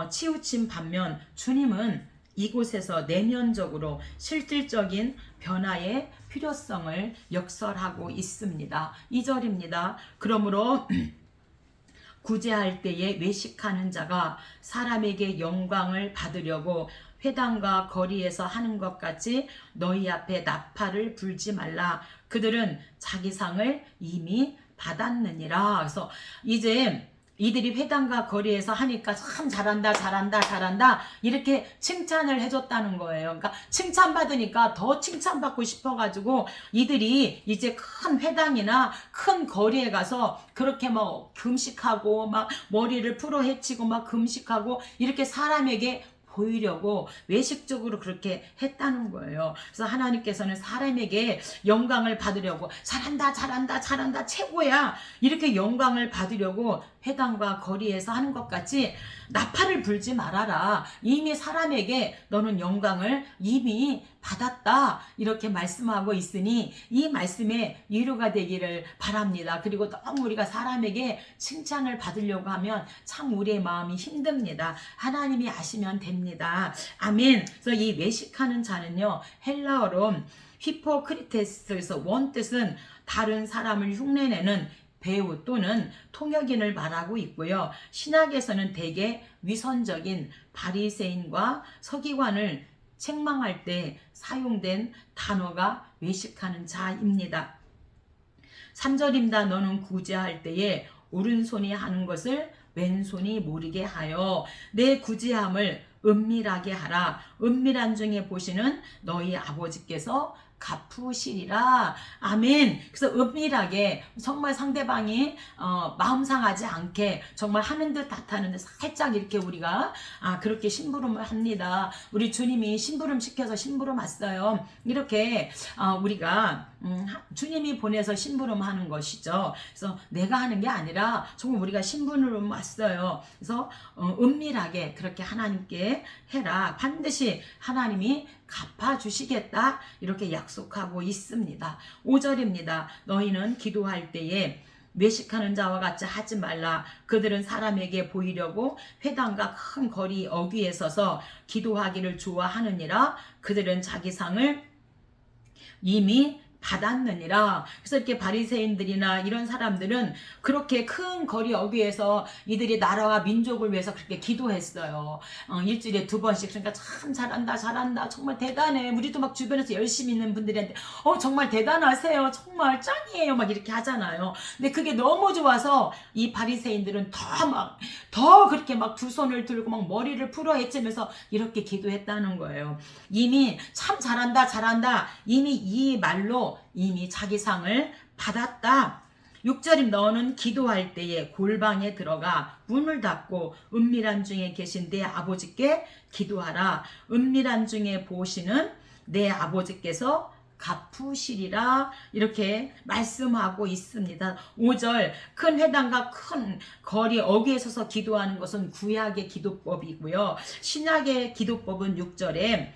치우친 반면 주님은 이곳에서 내면적으로 실질적인 변화의 필요성을 역설하고 있습니다. 2절입니다. 그러므로 구제할 때에 외식하는 자가 사람에게 영광을 받으려고 회당과 거리에서 하는 것 같이 너희 앞에 나팔을 불지 말라. 그들은 자기 상을 이미 받았느니라. 그래서 이제 이들이 회당과 거리에서 하니까 참 잘한다 이렇게 칭찬을 해줬다는 거예요. 그러니까 칭찬받으니까 더 칭찬받고 싶어가지고 이들이 이제 큰 회당이나 큰 거리에 가서 그렇게 막 금식하고 막 머리를 풀어 헤치고 막 금식하고 이렇게 사람에게 보이려고 외식적으로 그렇게 했다는 거예요. 그래서 하나님께서는 사람에게 영광을 받으려고 잘한다 최고야 이렇게 영광을 받으려고 회당과 거리에서 하는 것 같이 나팔을 불지 말아라. 이미 사람에게 너는 영광을 이미 받았다. 이렇게 말씀하고 있으니 이 말씀에 위로가 되기를 바랍니다. 그리고 너무 우리가 사람에게 칭찬을 받으려고 하면 참 우리의 마음이 힘듭니다. 하나님이 아시면 됩니다. 아멘. 그래서 이 외식하는 자는요, 헬라어로 히포크리테스에서 원뜻은 다른 사람을 흉내내는 배우 또는 통역인을 말하고 있고요. 신학에서는 대개 위선적인 바리새인과 서기관을 책망할 때 사용된 단어가 외식하는 자입니다. 3절입니다. 너는 구제할 때에 오른손이 하는 것을 왼손이 모르게 하여 내 구제함을 은밀하게 하라. 은밀한 중에 보시는 너희 아버지께서 갚으시리라. 아멘. 그래서 은밀하게 정말 상대방이 마음 상하지 않게 정말 하는 듯 탓하는 듯 살짝 이렇게 우리가 그렇게 심부름을 합니다. 우리 주님이 심부름 시켜서 심부름 왔어요. 이렇게 우리가 주님이 보내서 심부름하는 것이죠. 그래서 내가 하는 게 아니라 정말 우리가 심부름 왔어요. 그래서 은밀하게 그렇게 하나님께 해라. 반드시 하나님이 갚아주시겠다. 이렇게 약속하고 있습니다. 5절입니다. 너희는 기도할 때에 외식하는 자와 같이 하지 말라. 그들은 사람에게 보이려고 회당과 큰 거리 어귀에 서서 기도하기를 좋아하느니라. 그들은 자기 상을 이미 받았느니라. 그래서 이렇게 바리새인들이나 이런 사람들은 그렇게 큰 거리 어귀에서 이들이 나라와 민족을 위해서 그렇게 기도했어요. 일주일에 2번씩. 그러니까 참 잘한다 잘한다 정말 대단해. 우리도 막 주변에서 열심히 있는 분들한테 정말 대단하세요 정말 짱이에요 막 이렇게 하잖아요. 근데 그게 너무 좋아서 이 바리새인들은 더 그렇게 막 두 손을 들고 막 머리를 풀어 헤치면서 이렇게 기도했다는 거예요. 이미 참 잘한다 잘한다 이미 이 말로 이미 자기 상을 받았다. 6절임 너는 기도할 때에 골방에 들어가 문을 닫고 은밀한 중에 계신 내 아버지께 기도하라. 은밀한 중에 보시는 내 아버지께서 갚으시리라. 이렇게 말씀하고 있습니다. 5절 큰 회당과 큰 거리 어귀에 서서 기도하는 것은 구약의 기도법이고요. 신약의 기도법은 6절에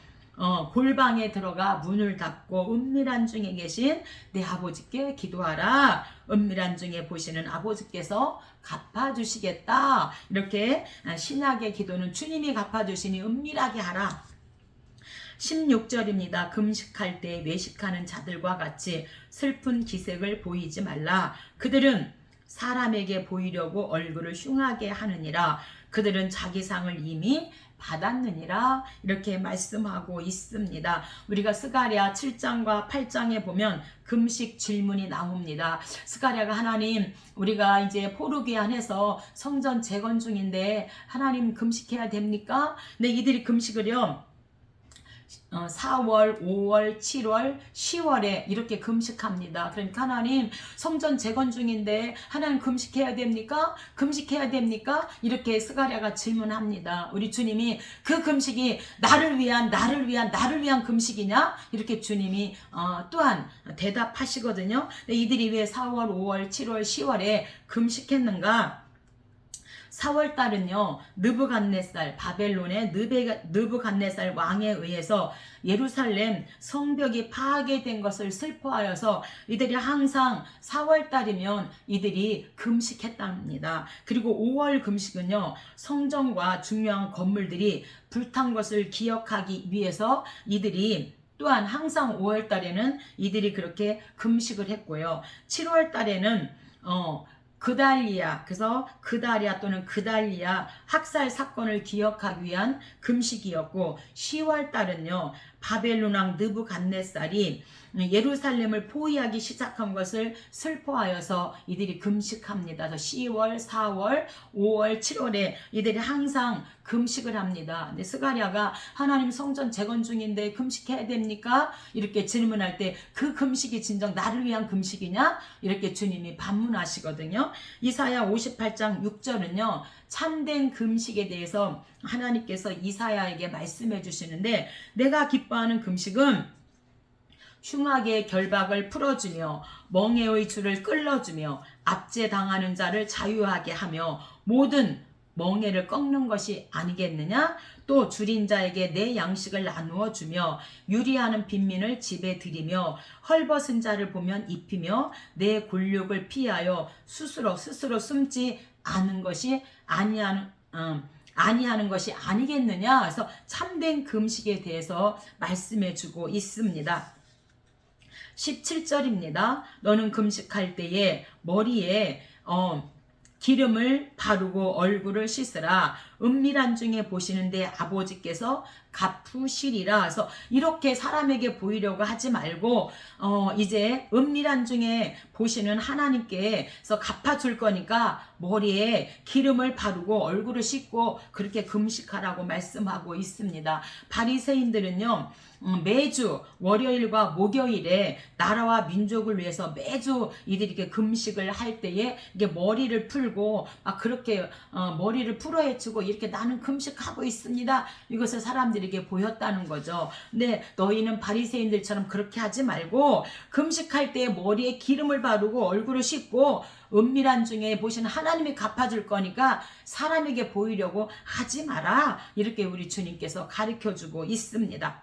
골방에 들어가 문을 닫고 은밀한 중에 계신 내 아버지께 기도하라. 은밀한 중에 보시는 아버지께서 갚아주시겠다. 이렇게 신약의 기도는 주님이 갚아주시니 은밀하게 하라. 16절입니다. 금식할 때 외식하는 자들과 같이 슬픈 기색을 보이지 말라. 그들은 사람에게 보이려고 얼굴을 흉하게 하느니라. 그들은 자기 상을 이미 받았느니라. 이렇게 말씀하고 있습니다. 우리가 스가랴 7장과 8장에 보면 금식 질문이 나옵니다. 스가랴가 하나님 우리가 이제 포르기 안에서 성전 재건 중인데 하나님 금식해야 됩니까? 근데 이들이 금식을요 4월, 5월, 7월, 10월에 이렇게 금식합니다. 그러니까 하나님 성전 재건 중인데 하나님 금식해야 됩니까? 금식해야 됩니까? 이렇게 스가랴가 질문합니다. 우리 주님이 그 금식이 나를 위한 금식이냐? 이렇게 주님이 또한 대답하시거든요. 이들이 왜 4월, 5월, 7월, 10월에 금식했는가? 4월달은요 느부갓네살 바벨론의 느부갓네살 왕에 의해서 예루살렘 성벽이 파괴된 것을 슬퍼하여서 이들이 항상 4월달이면 이들이 금식했답니다. 그리고 5월 금식은요 성전과 중요한 건물들이 불탄 것을 기억하기 위해서 이들이 또한 항상 5월달에는 이들이 그렇게 금식을 했고요. 7월달에는 그달리아, 그래서 그다리아 또는 그달리아 학살 사건을 기억하기 위한 금식이었고 10월 달은요 바벨론 왕 느부갓네살이 예루살렘을 포위하기 시작한 것을 슬퍼하여서 이들이 금식합니다. 그래서 10월, 4월, 5월, 7월에 이들이 항상 금식을 합니다. 근데 스가랴가 하나님 성전 재건 중인데 금식해야 됩니까? 이렇게 질문할 때 그 금식이 진정 나를 위한 금식이냐? 이렇게 주님이 반문하시거든요. 이사야 58장 6절은요. 참된 금식에 대해서 하나님께서 이사야에게 말씀해 주시는데 내가 기뻐하는 금식은 흉악의 결박을 풀어주며 멍에의 줄을 끌어주며 압제당하는 자를 자유하게 하며 모든 멍에를 꺾는 것이 아니겠느냐? 또 줄인 자에게 내 양식을 나누어 주며 유리하는 빈민을 집에 들이며 헐벗은 자를 보면 입히며 내 곤욕을 피하여 스스로 숨지 않은 것이 아니하는 것이 아니겠느냐? 그래서 참된 금식에 대해서 말씀해 주고 있습니다. 17절입니다. 너는 금식할 때에 머리에 기름을 바르고 얼굴을 씻으라. 은밀한 중에 보시는데 아버지께서 갚으시리라. 그래서 이렇게 사람에게 보이려고 하지 말고 이제 은밀한 중에 보시는 하나님께서 갚아줄 거니까 머리에 기름을 바르고 얼굴을 씻고 그렇게 금식하라고 말씀하고 있습니다. 바리새인들은요 매주 월요일과 목요일에 나라와 민족을 위해서 매주 이들이 이렇게 금식을 할 때에 이게 머리를 풀고 막 그렇게 머리를 풀어헤치고 이렇게 나는 금식하고 있습니다. 이것을 사람들에게 보였다는 거죠. 근데 너희는 바리새인들처럼 그렇게 하지 말고 금식할 때 머리에 기름을 바르고 얼굴을 씻고 은밀한 중에 보시는 하나님이 갚아줄 거니까 사람에게 보이려고 하지 마라. 이렇게 우리 주님께서 가르쳐주고 있습니다.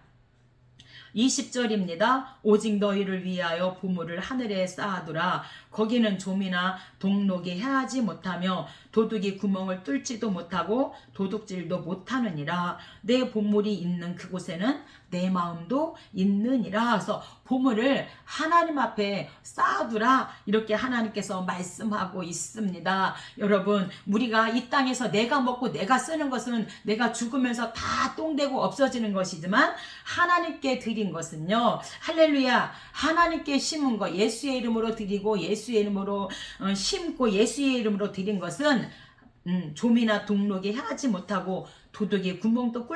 20절입니다. 오직 너희를 위하여 보물을 하늘에 쌓아두라. 거기는 좀이나 동록이 해하지 못하며 도둑이 구멍을 뚫지도 못하고 도둑질도 못하느니라. 내 보물이 있는 그곳에는 내 마음도 있느니라. 그래서 보물을 하나님 앞에 쌓아두라. 이렇게 하나님께서 말씀하고 있습니다. 여러분, 우리가 이 땅에서 내가 먹고 내가 쓰는 것은 내가 죽으면서 다 똥되고 없어지는 것이지만 하나님께 드린 것은요, 할렐루야, 하나님께 심은 거 예수의 이름으로 드리고 예수의 이름으로 심고 예수의 이름으로 드린 것은 좀이나 동록이 하지 못하고 도둑이 구멍도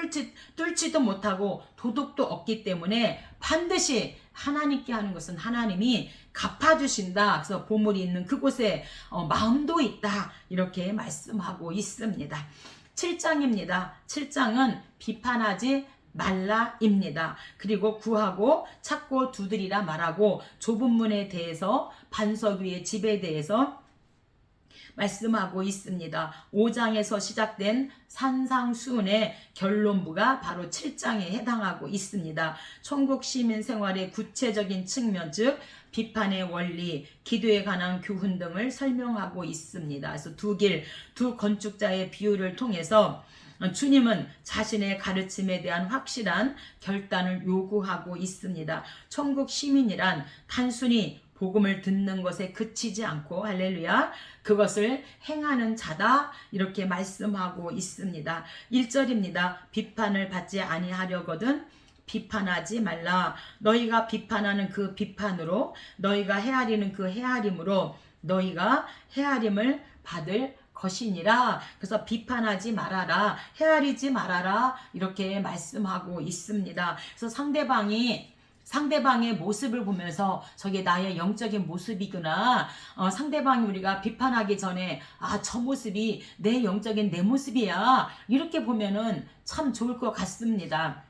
뚫지도 못하고 도둑도 없기 때문에 반드시 하나님께 하는 것은 하나님이 갚아주신다. 그래서 보물이 있는 그곳에 마음도 있다. 이렇게 말씀하고 있습니다. 7장입니다. 7장은 비판하지 말라입니다. 그리고 구하고 찾고 두드리라 말하고 좁은 문에 대해서 반석 위의 집에 대해서 말씀하고 있습니다. 5장에서 시작된 산상수훈의 결론부가 바로 7장에 해당하고 있습니다. 천국 시민 생활의 구체적인 측면, 즉 비판의 원리, 기도에 관한 교훈 등을 설명하고 있습니다. 그래서 두 건축자의 비유를 통해서 주님은 자신의 가르침에 대한 확실한 결단을 요구하고 있습니다. 천국 시민이란 단순히 복음을 듣는 것에 그치지 않고 할렐루야 그것을 행하는 자다 이렇게 말씀하고 있습니다. 1절입니다. 비판을 받지 아니하려거든 비판하지 말라. 너희가 비판하는 그 비판으로 너희가 헤아리는 그 헤아림으로 너희가 헤아림을 받을 것이니라. 그래서 비판하지 말아라, 헤아리지 말아라 이렇게 말씀하고 있습니다. 그래서 상대방의 모습을 보면서 저게 나의 영적인 모습이구나. 상대방이 우리가 비판하기 전에 저 모습이 내 영적인 내 모습이야. 이렇게 보면은 참 좋을 것 같습니다.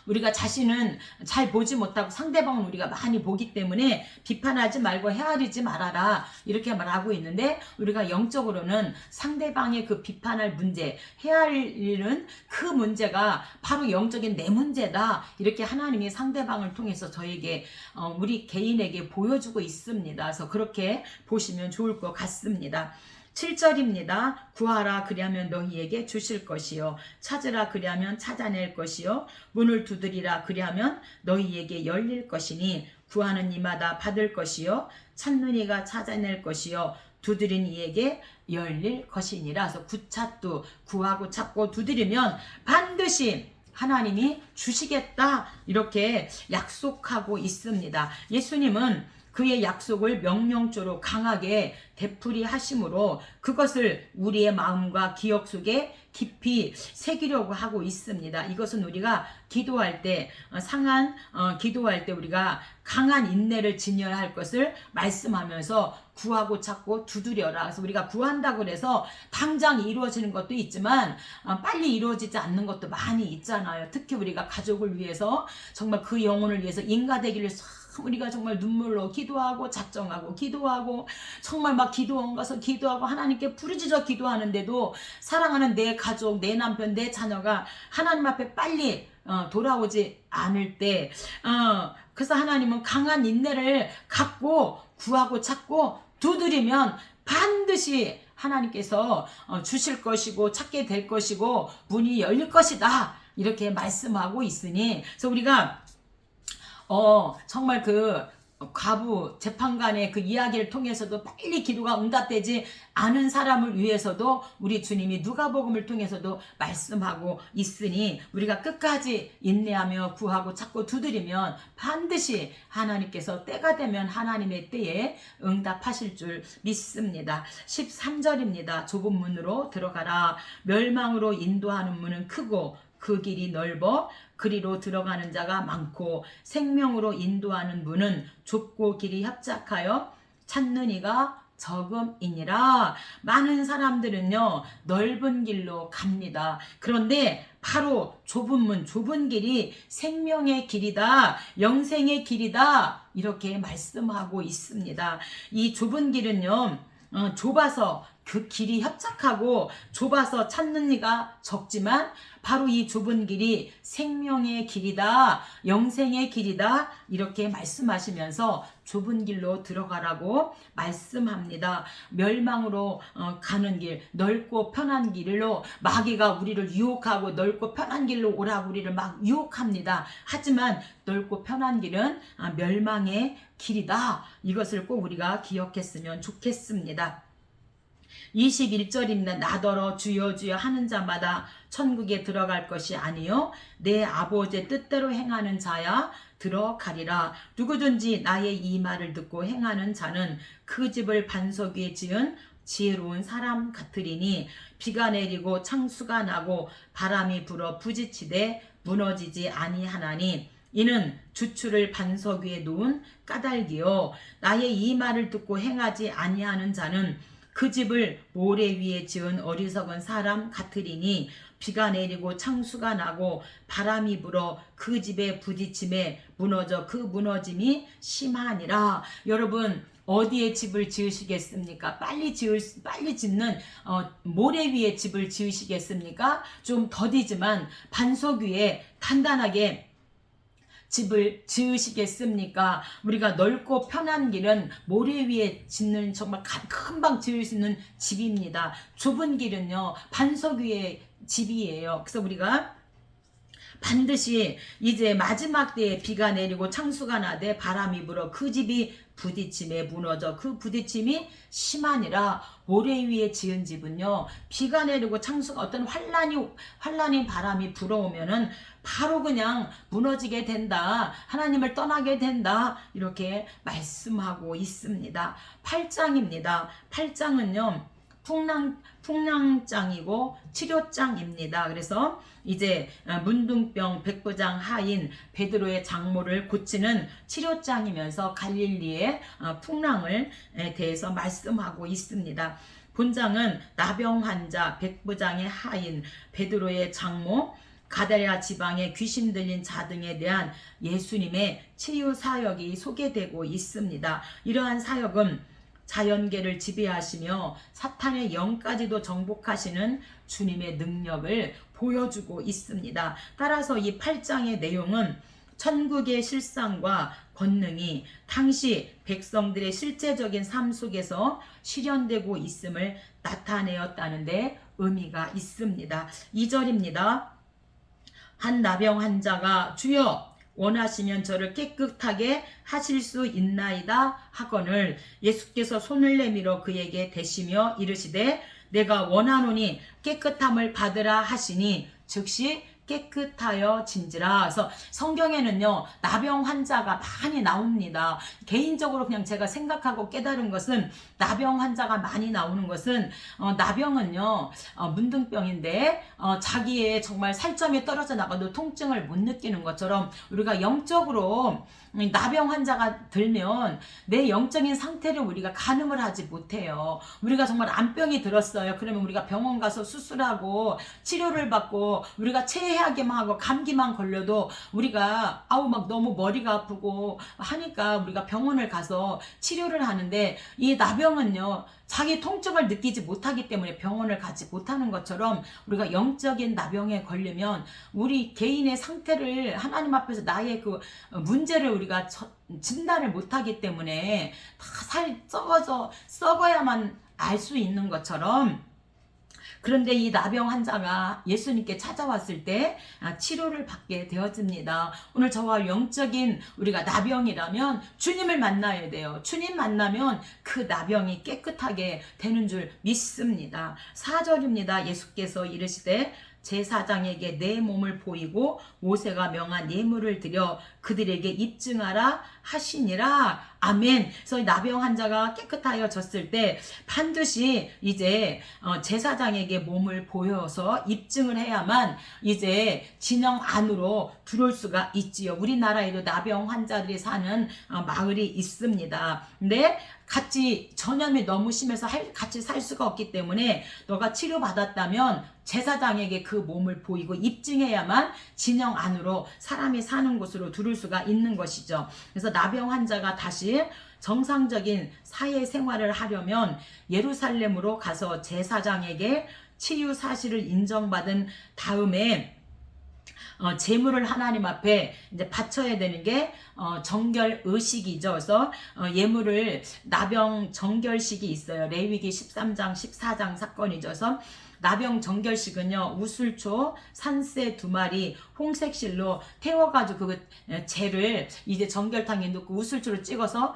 우리가 자신은 잘 보지 못하고 상대방은 우리가 많이 보기 때문에 비판하지 말고 헤아리지 말아라 이렇게 말하고 있는데 우리가 영적으로는 상대방의 그 비판할 문제, 헤아리는 그 문제가 바로 영적인 내 문제다 이렇게 하나님이 상대방을 통해서 저에게 우리 개인에게 보여주고 있습니다. 그래서 그렇게 보시면 좋을 것 같습니다. 7절입니다. 구하라 그리하면 너희에게 주실 것이요 찾으라 그리하면 찾아낼 것이요 문을 두드리라 그리하면 너희에게 열릴 것이니 구하는 이마다 받을 것이요 찾는 이가 찾아낼 것이요 두드린 이에게 열릴 것이니라. 그래서 구찾도 구하고 찾고 두드리면 반드시 하나님이 주시겠다 이렇게 약속하고 있습니다. 예수님은 그의 약속을 명령조로 강하게 되풀이 하심으로 그것을 우리의 마음과 기억 속에 깊이 새기려고 하고 있습니다. 이것은 우리가 기도할 때 기도할 때 우리가 강한 인내를 지녀야 할 것을 말씀하면서 구하고 찾고 두드려라. 그래서 우리가 구한다고 해서 당장 이루어지는 것도 있지만 빨리 이루어지지 않는 것도 많이 있잖아요. 특히 우리가 가족을 위해서 정말 그 영혼을 위해서 인가되기를 우리가 정말 눈물로 기도하고 작정하고 기도하고 정말 막 기도원 가서 기도하고 하나님께 부르짖어 기도하는데도 사랑하는 내 가족, 내 남편, 내 자녀가 하나님 앞에 빨리 돌아오지 않을 때 그래서 하나님은 강한 인내를 갖고 구하고 찾고 두드리면 반드시 하나님께서 주실 것이고 찾게 될 것이고 문이 열릴 것이다 이렇게 말씀하고 있으니 그래서 우리가 정말 그 과부 재판관의 그 이야기를 통해서도 빨리 기도가 응답되지 않은 사람을 위해서도 우리 주님이 누가복음을 통해서도 말씀하고 있으니 우리가 끝까지 인내하며 구하고 찾고 두드리면 반드시 하나님께서 때가 되면 하나님의 때에 응답하실 줄 믿습니다. 13절입니다. 좁은 문으로 들어가라. 멸망으로 인도하는 문은 크고 그 길이 넓어 그리로 들어가는 자가 많고 생명으로 인도하는 문은 좁고 길이 협착하여 찾는 이가 적음이니라. 많은 사람들은요 넓은 길로 갑니다. 그런데 바로 좁은 문, 좁은 길이 생명의 길이다, 영생의 길이다 이렇게 말씀하고 있습니다. 이 좁은 길은요 좁아서 그 길이 협착하고 좁아서 찾는 이가 적지만 바로 이 좁은 길이 생명의 길이다, 영생의 길이다 이렇게 말씀하시면서 좁은 길로 들어가라고 말씀합니다. 멸망으로 가는 길, 넓고 편한 길로 마귀가 우리를 유혹하고 넓고 편한 길로 오라고 우리를 막 유혹합니다. 하지만 넓고 편한 길은 멸망의 길이다. 이것을 꼭 우리가 기억했으면 좋겠습니다. 21절입니다. 나더러 주여 주여 하는 자마다 천국에 들어갈 것이 아니요 내 아버지의 뜻대로 행하는 자야 들어가리라. 누구든지 나의 이 말을 듣고 행하는 자는 그 집을 반석 위에 지은 지혜로운 사람 같으리니 비가 내리고 창수가 나고 바람이 불어 부딪히되 무너지지 아니하나니 이는 주추를 반석 위에 놓은 까닭이요 나의 이 말을 듣고 행하지 아니하는 자는 그 집을 모래 위에 지은 어리석은 사람 같으리니 비가 내리고 창수가 나고 바람이 불어 그 집에 부딪힘에 무너져 그 무너짐이 심하니라. 여러분 어디에 집을 지으시겠습니까? 빨리 짓는 모래 위에 집을 지으시겠습니까? 좀 더디지만 반석 위에 단단하게 집을 지으시겠습니까? 우리가 넓고 편한 길은 모래 위에 짓는 정말 금방 지을 수 있는 집입니다. 좁은 길은요 반석 위에 집이에요. 그래서 우리가 반드시 이제 마지막 때에 비가 내리고 창수가 나되 바람이 불어 그 집이 부딪힘에 무너져 그 부딪힘이 심하니라. 모래 위에 지은 집은요 비가 내리고 창수가 어떤 환란이 바람이 불어오면은 바로 그냥 무너지게 된다, 하나님을 떠나게 된다 이렇게 말씀하고 있습니다. 8장입니다. 8장은요 풍랑장이고 치료장입니다. 그래서 이제 문둥병 백부장 하인 베드로의 장모를 고치는 치료장이면서 갈릴리의 풍랑을 대해서 말씀하고 있습니다. 본장은 나병 환자 백부장의 하인 베드로의 장모 가데랴 지방의 귀신 들린 자 등에 대한 예수님의 치유 사역이 소개되고 있습니다. 이러한 사역은 자연계를 지배하시며 사탄의 영까지도 정복하시는 주님의 능력을 보여주고 있습니다. 따라서 이 8장의 내용은 천국의 실상과 권능이 당시 백성들의 실제적인 삶 속에서 실현되고 있음을 나타내었다는데 의미가 있습니다. 2절입니다. 한 나병 환자가 주여 원하시면 저를 깨끗하게 하실 수 있나이다 하거늘 예수께서 손을 내밀어 그에게 대시며 이르시되 내가 원하노니 깨끗함을 받으라 하시니 즉시 깨끗하여 진지라. 그래서 성경에는요 나병 환자가 많이 나옵니다. 개인적으로 그냥 제가 생각하고 깨달은 것은 나병 환자가 많이 나오는 것은 나병은요 문둥병인데 자기의 정말 살점이 떨어져 나가도 통증을 못 느끼는 것처럼 우리가 영적으로 나병 환자가 들면 내 영적인 상태를 우리가 가늠을 하지 못해요. 우리가 정말 암병이 들었어요. 그러면 우리가 병원 가서 수술하고 치료를 받고 우리가 체해하기만 하고 감기만 걸려도 우리가 막 너무 머리가 아프고 하니까 우리가 병원을 가서 치료를 하는데 이 나병은요 자기 통증을 느끼지 못하기 때문에 병원을 가지 못하는 것처럼 우리가 영적인 나병에 걸리면 우리 개인의 상태를 하나님 앞에서 나의 그 문제를 우리가 진단을 못하기 때문에 다 살 썩어야만 알 수 있는 것처럼, 그런데 이 나병 환자가 예수님께 찾아왔을 때 치료를 받게 되어집니다. 오늘 저와 영적인 우리가 나병이라면 주님을 만나야 돼요. 주님 만나면 그 나병이 깨끗하게 되는 줄 믿습니다. 4절입니다. 예수께서 이르시되 제사장에게 내 몸을 보이고 모세가 명한 예물을 드려 그들에게 입증하라 하시니라. 아멘. 그래서 나병 환자가 깨끗하여졌을 때 반드시 이제 제사장에게 몸을 보여서 입증을 해야만 이제 진영 안으로 들어올 수가 있지요. 우리나라에도 나병 환자들이 사는 마을이 있습니다. 근데 같이 전염이 너무 심해서 같이 살 수가 없기 때문에 너가 치료받았다면 제사장에게 그 몸을 보이고 입증해야만 진영 안으로 사람이 사는 곳으로 들어올 수가 있는 것이죠. 그래서 나병 환자가 다시 정상적인 사회생활을 하려면 예루살렘으로 가서 제사장에게 치유 사실을 인정받은 다음에 제물을 하나님 앞에 이제 바쳐야 되는 게 정결 의식이죠. 그래서 예물을 나병 정결식이 있어요. 레위기 13장 14장 사건이죠. 그래서 나병 정결식은요 우슬초 산새 2마리 홍색실로 태워가지고 그 재를 이제 정결탕에 넣고 우슬초로 찍어서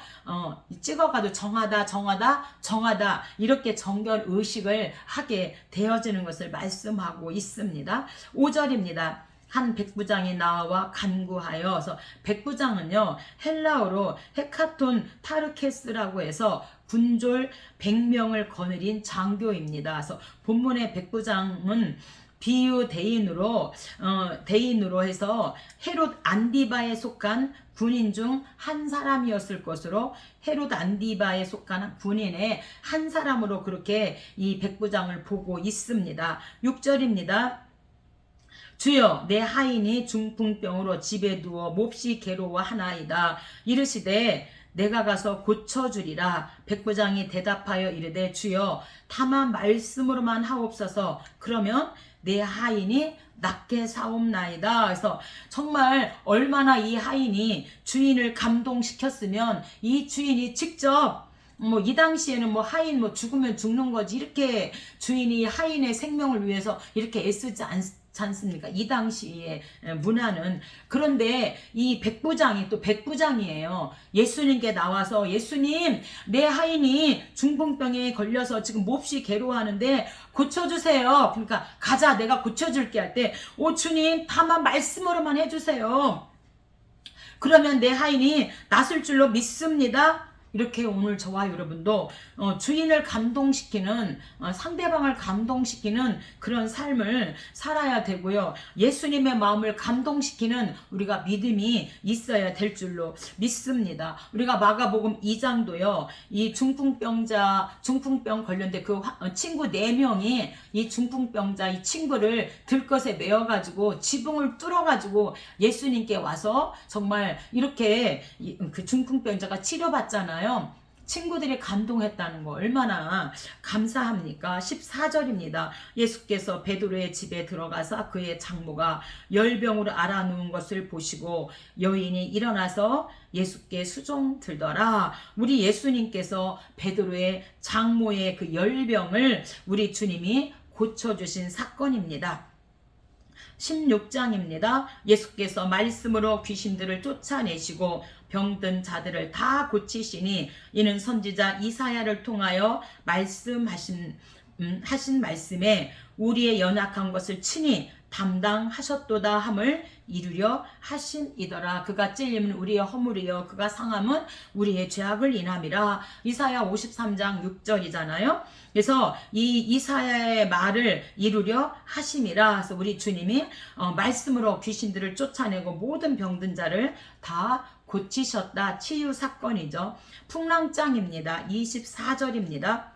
찍어가지고 정하다 이렇게 정결 의식을 하게 되어지는 것을 말씀하고 있습니다. 5절입니다. 한 백부장이 나와 간구하여, 그래서 백부장은요 헬라어로 헤카톤 타르케스라고 해서 군졸 100명을 거느린 장교입니다. 그래서 본문의 백부장은 비유 대인으로 해서 헤롯 안디바에 속한 군인 중 한 사람이었을 것으로, 헤롯 안디바에 속한 군인의 한 사람으로 그렇게 이 백부장을 보고 있습니다. 6절입니다. 주여 내 하인이 중풍병으로 집에 누워 몹시 괴로워하나이다. 이르시되 내가 가서 고쳐주리라. 백부장이 대답하여 이르되 주여 다만 말씀으로만 하옵소서. 그러면 내 하인이 낫게 사옵나이다. 그래서 정말 얼마나 이 하인이 주인을 감동시켰으면 이 주인이 직접 이 당시에는 하인 죽으면 죽는 거지 이렇게 주인이 하인의 생명을 위해서 이렇게 애쓰지 않습니까? 이 당시의 문화는. 그런데 이 백부장이 또 백부장이에요. 예수님께 나와서 예수님 내 하인이 중풍병에 걸려서 지금 몹시 괴로워하는데 고쳐주세요. 그러니까 가자 내가 고쳐줄게 할 때 주님 다만 말씀으로만 해주세요. 그러면 내 하인이 낫을 줄로 믿습니다. 이렇게 오늘 저와 여러분도 주인을 감동시키는 상대방을 감동시키는 그런 삶을 살아야 되고요. 예수님의 마음을 감동시키는 우리가 믿음이 있어야 될 줄로 믿습니다. 우리가 마가복음 2장도요. 이 중풍병 관련된 그 친구 4명이 이 중풍병자 이 친구를 들것에 메어가지고 지붕을 뚫어가지고 예수님께 와서 정말 이렇게 그 중풍병자가 치료받잖아요. 친구들이 감동했다는 거 얼마나 감사합니까? 14절입니다. 예수께서 베드로의 집에 들어가서 그의 장모가 열병으로 앓아누운 것을 보시고 여인이 일어나서 예수께 수종 들더라. 우리 예수님께서 베드로의 장모의 그 열병을 우리 주님이 고쳐주신 사건입니다. 16장입니다. 예수께서 말씀으로 귀신들을 쫓아내시고 병든 자들을 다 고치시니 이는 선지자 이사야를 통하여 하신 말씀에 우리의 연약한 것을 친히 담당하셨도다 함을 이루려 하심이더라. 그가 찔림은 우리의 허물이요 그가 상함은 우리의 죄악을 인함이라. 이사야 53장 6절이잖아요. 그래서 이 이사야의 말을 이루려 하심이라. 그래서 우리 주님이 말씀으로 귀신들을 쫓아내고 모든 병든 자를 다 고치셨다. 치유 사건이죠. 풍랑장입니다. 24절입니다.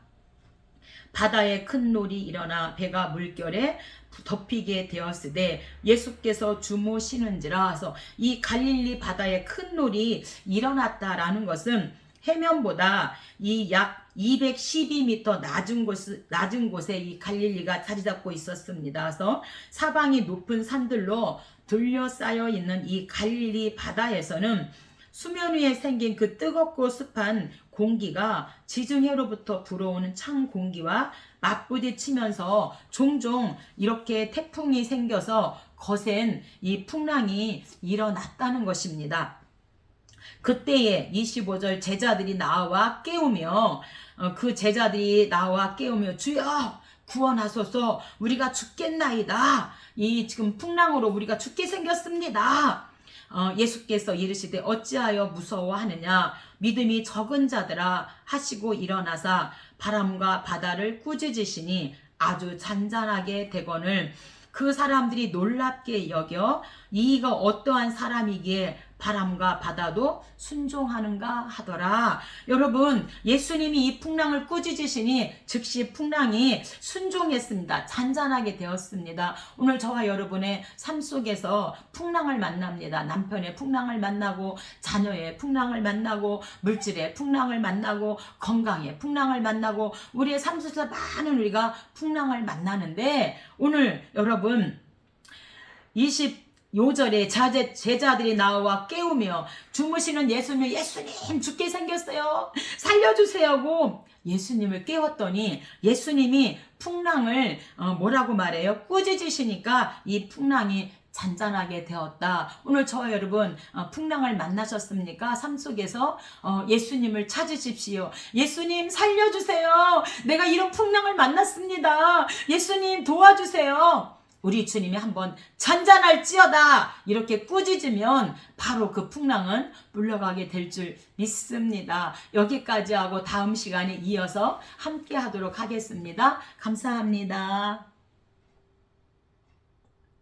바다에 큰 놀이 일어나 배가 물결에 덮이게 되었으되 예수께서 주무시는지라. 해서 이 갈릴리 바다에 큰 놀이 일어났다라는 것은 해면보다 이 약 212m 낮은 곳에 이 갈릴리가 자리 잡고 있었습니다. 그래서 사방이 높은 산들로 둘러싸여 있는 이 갈릴리 바다에서는 수면 위에 생긴 그 뜨겁고 습한 공기가 지중해로부터 불어오는 찬 공기와 맞부딪히면서 종종 이렇게 태풍이 생겨서 거센 이 풍랑이 일어났다는 것입니다. 그때에 25절 제자들이 나와 깨우며 주여 구원하소서 우리가 죽겠나이다. 이 지금 풍랑으로 우리가 죽게 생겼습니다. 예수께서 이르시되 어찌하여 무서워하느냐 믿음이 적은 자들아 하시고 일어나사 바람과 바다를 꾸짖으시니 아주 잔잔하게 되거늘 그 사람들이 놀랍게 여겨 이가 어떠한 사람이기에 바람과 바다도 순종하는가 하더라. 여러분 예수님이 이 풍랑을 꾸짖으시니 즉시 풍랑이 순종했습니다. 잔잔하게 되었습니다. 오늘 저와 여러분의 삶 속에서 풍랑을 만납니다. 남편의 풍랑을 만나고 자녀의 풍랑을 만나고 물질의 풍랑을 만나고 건강의 풍랑을 만나고 우리의 삶 속에서 많은 우리가 풍랑을 만나는데 오늘 여러분 25절에 제자들이 나와 깨우며 주무시는 예수님 죽게 생겼어요. 살려주세요. 예수님을 깨웠더니 예수님이 풍랑을 뭐라고 말해요? 꾸짖으시니까 이 풍랑이 잔잔하게 되었다. 오늘 저와 여러분 풍랑을 만나셨습니까? 삶 속에서 예수님을 찾으십시오. 예수님 살려주세요. 내가 이런 풍랑을 만났습니다. 예수님 도와주세요. 우리 주님이 한번 잔잔할지어다 이렇게 꾸짖으면 바로 그 풍랑은 물러가게 될 줄 믿습니다. 여기까지 하고 다음 시간에 이어서 함께 하도록 하겠습니다. 감사합니다.